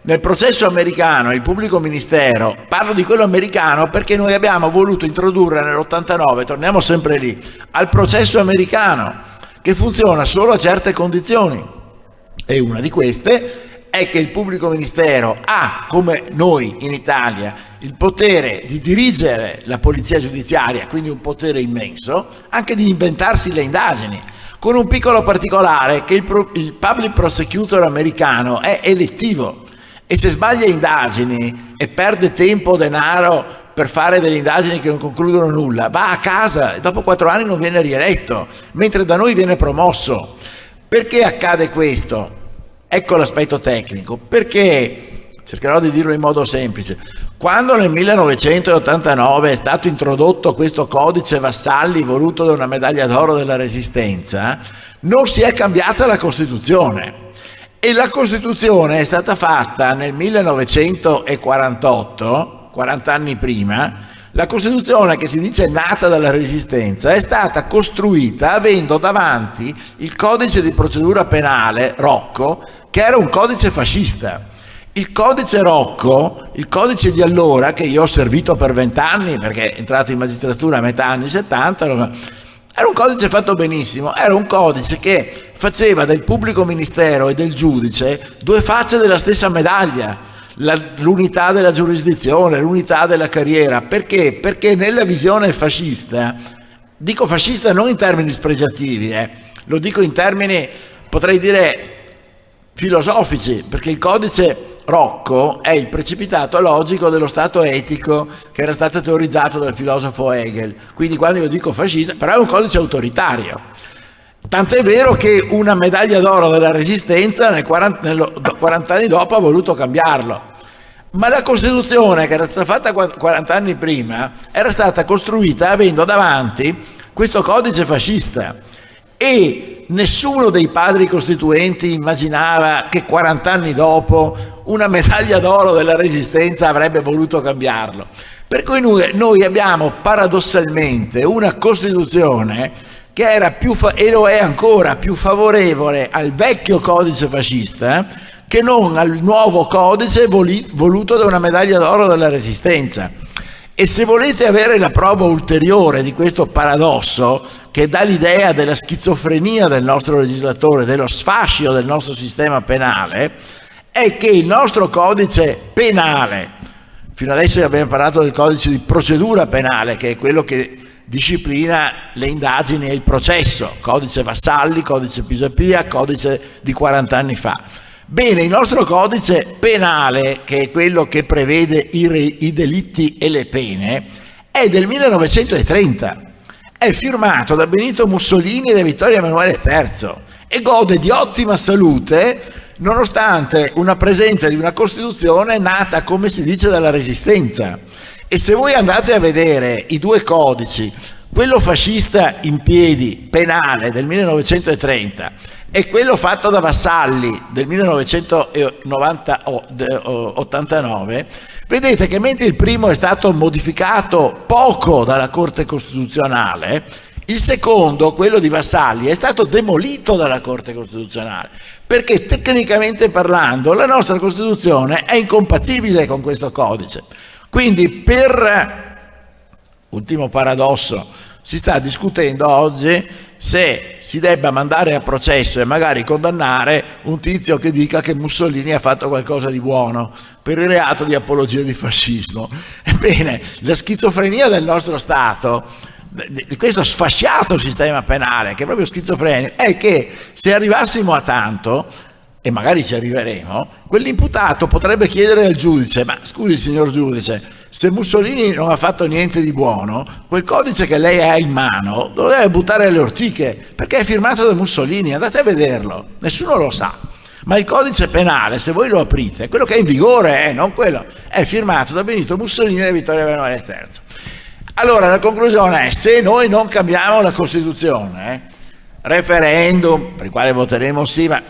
Nel processo americano il pubblico ministero, parlo di quello americano perché noi abbiamo voluto introdurre nell'89, torniamo sempre lì, al processo americano, che funziona solo a certe condizioni. E una di queste è che il pubblico ministero ha, come noi in Italia, il potere di dirigere la polizia giudiziaria, quindi un potere immenso, anche di inventarsi le indagini, con un piccolo particolare, che il public prosecutor americano è elettivo, e se sbaglia indagini e perde tempo o denaro per fare delle indagini che non concludono nulla, va a casa e dopo 4 anni non viene rieletto, mentre da noi viene promosso. Perché accade questo? Ecco l'aspetto tecnico. Perché, cercherò di dirlo in modo semplice, quando nel 1989 è stato introdotto questo codice Vassalli voluto da una medaglia d'oro della Resistenza, non si è cambiata la Costituzione. E la Costituzione è stata fatta nel 1948, 40 anni prima. La Costituzione, che si dice nata dalla Resistenza, è stata costruita avendo davanti il codice di procedura penale Rocco, che era un codice fascista. Il codice Rocco, il codice di allora, che io ho servito per 20 anni, perché è entrato in magistratura a metà anni 70, era un codice fatto benissimo, era un codice che faceva del pubblico ministero e del giudice due facce della stessa medaglia. L'unità della giurisdizione, l'unità della carriera. Perché? Perché nella visione fascista, dico fascista non in termini spregiativi, lo dico in termini, potrei dire, filosofici, perché il codice Rocco è il precipitato logico dello stato etico che era stato teorizzato dal filosofo Hegel. Quindi quando io dico fascista, però è un codice autoritario. Tant'è vero che una medaglia d'oro della Resistenza 40 anni dopo ha voluto cambiarlo. Ma la Costituzione, che era stata fatta 40 anni prima, era stata costruita avendo davanti questo codice fascista. E nessuno dei padri costituenti immaginava che 40 anni dopo una medaglia d'oro della Resistenza avrebbe voluto cambiarlo. Per cui noi abbiamo paradossalmente una Costituzione che era e lo è ancora più favorevole al vecchio codice fascista che non al nuovo codice voluto da una medaglia d'oro della Resistenza. E se volete avere la prova ulteriore di questo paradosso, che dà l'idea della schizofrenia del nostro legislatore, dello sfascio del nostro sistema penale, è che il nostro codice penale, fino adesso abbiamo parlato del codice di procedura penale, che è quello che disciplina le indagini e il processo, codice Vassalli, codice Pisapia, codice di 40 anni fa. Bene, il nostro codice penale, che è quello che prevede i delitti e le pene, è del 1930, è firmato da Benito Mussolini e da Vittorio Emanuele III e gode di ottima salute nonostante una presenza di una Costituzione nata, come si dice, dalla Resistenza. E se voi andate a vedere i due codici, quello fascista in piedi, penale, del 1930, e quello fatto da Vassalli del 1989, vedete che mentre il primo è stato modificato poco dalla Corte Costituzionale, il secondo, quello di Vassalli, è stato demolito dalla Corte Costituzionale, perché tecnicamente parlando la nostra Costituzione è incompatibile con questo codice. Quindi, ultimo paradosso, si sta discutendo oggi se si debba mandare a processo e magari condannare un tizio che dica che Mussolini ha fatto qualcosa di buono per il reato di apologia di fascismo. Ebbene, la schizofrenia del nostro Stato, di questo sfasciato sistema penale, che è proprio schizofrenico, è che se arrivassimo a tanto, e magari ci arriveremo, quell'imputato potrebbe chiedere al giudice: ma scusi signor giudice, se Mussolini non ha fatto niente di buono, quel codice che lei ha in mano lo deve buttare alle ortiche, perché è firmato da Mussolini, andate a vederlo, nessuno lo sa. Ma il codice penale, se voi lo aprite, quello che è in vigore, non quello, è firmato da Benito Mussolini e da Vittorio Emanuele III. Allora la conclusione è: se noi non cambiamo la Costituzione, referendum per il quale voteremo sì, ma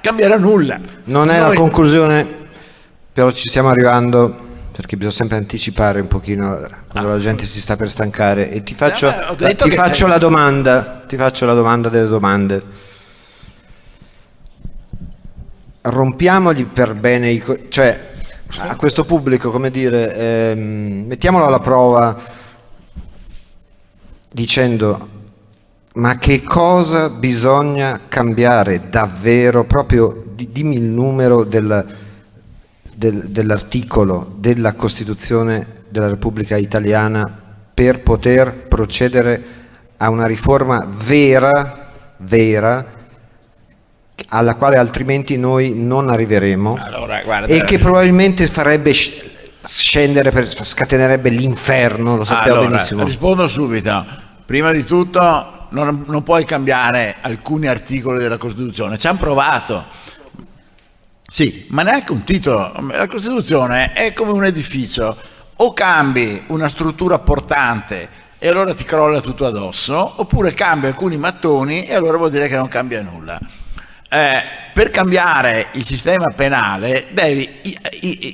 cambierà nulla. Non è la conclusione, però ci stiamo arrivando, perché bisogna sempre anticipare un pochino quando la gente si sta per stancare, e ti faccio la domanda delle domande. Rompiamogli per bene cioè a questo pubblico, come dire, mettiamolo alla prova dicendo: ma che cosa bisogna cambiare davvero? Proprio dimmi il numero dell'articolo della Costituzione della Repubblica Italiana per poter procedere a una riforma vera, alla quale altrimenti noi non arriveremo. Allora, guarda, e che probabilmente farebbe scendere, scatenerebbe l'inferno, lo sappiamo benissimo. Rispondo subito. Prima di tutto non puoi cambiare alcuni articoli della Costituzione, ci hanno provato. Sì, ma neanche un titolo. La Costituzione è come un edificio: o cambi una struttura portante e allora ti crolla tutto addosso, oppure cambi alcuni mattoni e allora vuol dire che non cambia nulla. Per cambiare il sistema penale devi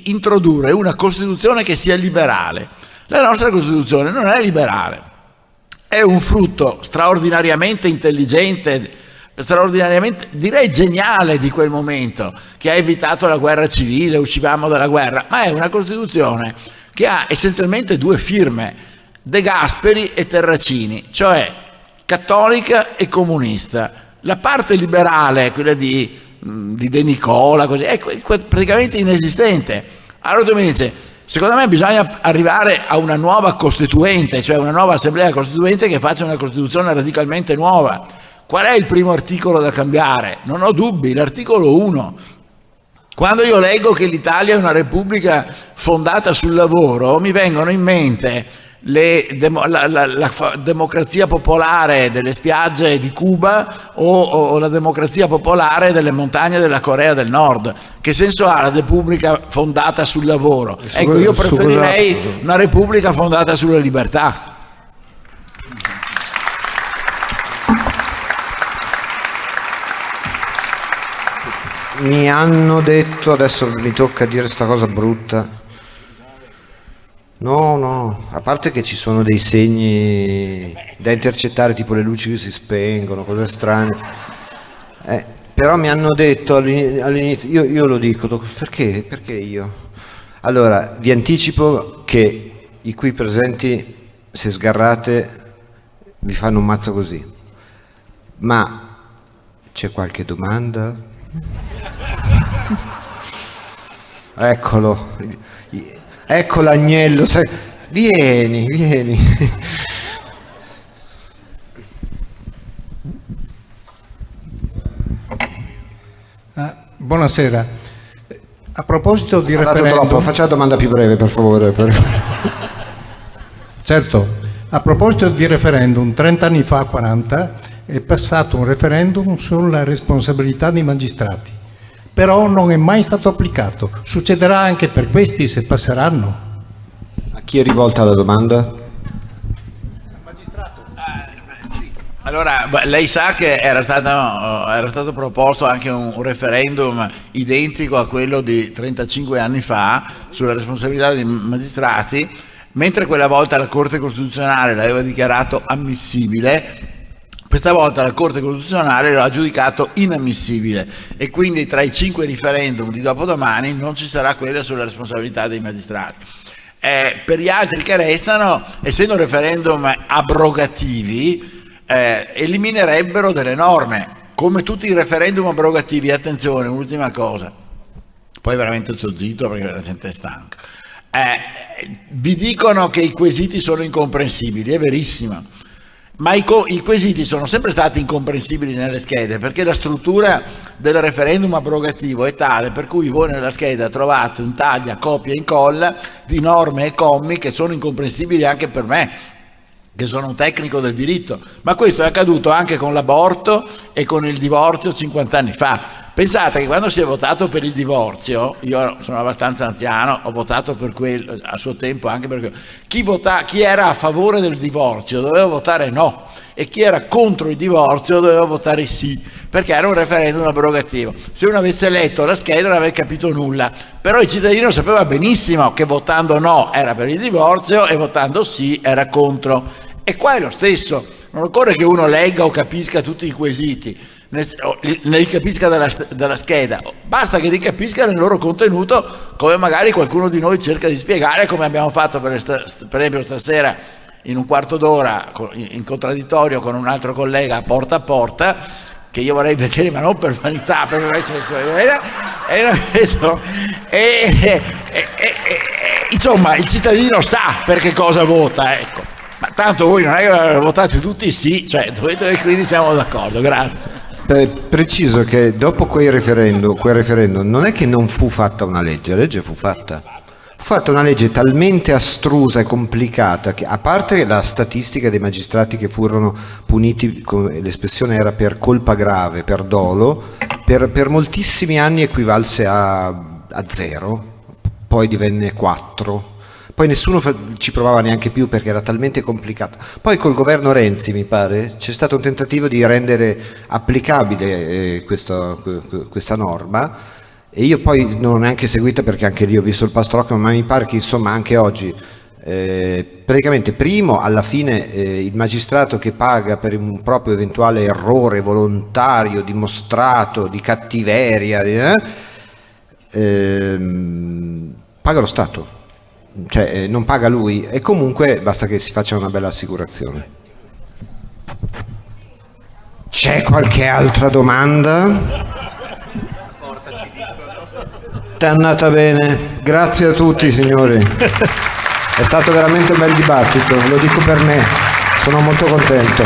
introdurre una Costituzione che sia liberale. La nostra Costituzione non è liberale, è un frutto straordinariamente intelligente, straordinariamente, direi geniale, di quel momento, che ha evitato la guerra civile, uscivamo dalla guerra, ma è una Costituzione che ha essenzialmente due firme, De Gasperi e Terracini, cioè cattolica e comunista. La parte liberale, quella di De Nicola, così, è praticamente inesistente. Allora tu mi dici: secondo me bisogna arrivare a una nuova costituente, cioè una nuova assemblea costituente che faccia una Costituzione radicalmente nuova. Qual è il primo articolo da cambiare? Non ho dubbi, l'articolo 1. Quando io leggo che l'Italia è una repubblica fondata sul lavoro, mi vengono in mente la democrazia popolare delle spiagge di Cuba o la democrazia popolare delle montagne della Corea del Nord. Che senso ha la repubblica fondata sul lavoro? Ecco, io preferirei una repubblica fondata sulla libertà. Mi hanno detto, adesso mi tocca dire sta cosa brutta. No, a parte che ci sono dei segni da intercettare, tipo le luci che si spengono, cose strane. Però mi hanno detto all'inizio, io lo dico, perché io? Allora, vi anticipo che i qui presenti, se sgarrate, vi fanno un mazzo così. Ma c'è qualche domanda? Eccolo, ecco l'agnello, vieni, vieni. Buonasera. A proposito di Parlato referendum, troppo, faccia la domanda più breve per favore. certo, a proposito di referendum, 30 anni fa, 40, è passato un referendum sulla responsabilità dei magistrati, però non è mai stato applicato. Succederà anche per questi se passeranno? A chi è rivolta la domanda? Allora, lei sa che era stato proposto anche un referendum identico a quello di 35 anni fa sulla responsabilità dei magistrati, mentre quella volta la Corte Costituzionale l'aveva dichiarato ammissibile. Questa volta la Corte Costituzionale lo ha giudicato inammissibile e quindi tra i 5 referendum di dopodomani non ci sarà quella sulla responsabilità dei magistrati. Per gli altri che restano, essendo referendum abrogativi, eliminerebbero delle norme, come tutti i referendum abrogativi. Attenzione, un'ultima cosa, poi veramente sto zitto perché la gente è stanca. Vi dicono che i quesiti sono incomprensibili, è verissimo, ma i quesiti sono sempre stati incomprensibili nelle schede, perché la struttura del referendum abrogativo è tale per cui voi nella scheda trovate un taglia, copia e incolla di norme e commi che sono incomprensibili anche per me, che sono un tecnico del diritto, ma questo è accaduto anche con l'aborto e con il divorzio 50 anni fa. Pensate che quando si è votato per il divorzio, io sono abbastanza anziano, ho votato per quello a suo tempo, anche perché chi era a favore del divorzio doveva votare no e chi era contro il divorzio doveva votare sì, perché era un referendum abrogativo. Se uno avesse letto la scheda non avrebbe capito nulla, però il cittadino sapeva benissimo che votando no era per il divorzio e votando sì era contro. E qua è lo stesso, non occorre che uno legga o capisca tutti i quesiti, ne capisca dalla scheda, basta che li capisca nel loro contenuto, come magari qualcuno di noi cerca di spiegare, come abbiamo fatto per esempio stasera in un quarto d'ora in contraddittorio con un altro collega a porta, che io vorrei vedere, ma non per vanità, insomma il cittadino sa per che cosa vota, ecco. Ma tanto voi non è che votate tutti sì, cioè quindi siamo d'accordo, grazie. Preciso che dopo quel referendum non è che non fu fatta una legge, la legge fu fatta. Fu fatta una legge talmente astrusa e complicata che, a parte la statistica dei magistrati che furono puniti, l'espressione era per colpa grave, per dolo, per moltissimi anni equivalse a 0, poi divenne 4. Poi nessuno ci provava neanche più perché era talmente complicato. Poi col governo Renzi, mi pare, c'è stato un tentativo di rendere applicabile questa norma, e io poi non l'ho neanche seguita perché anche lì ho visto il pastrocchio, ma mi pare che insomma anche oggi praticamente primo alla fine il magistrato che paga per un proprio eventuale errore volontario, dimostrato, di cattiveria, paga lo Stato. Cioè non paga lui, e comunque basta che si faccia una bella assicurazione. C'è qualche altra domanda? T'è andata bene, grazie a tutti signori, è stato veramente un bel dibattito, lo dico per me, sono molto contento.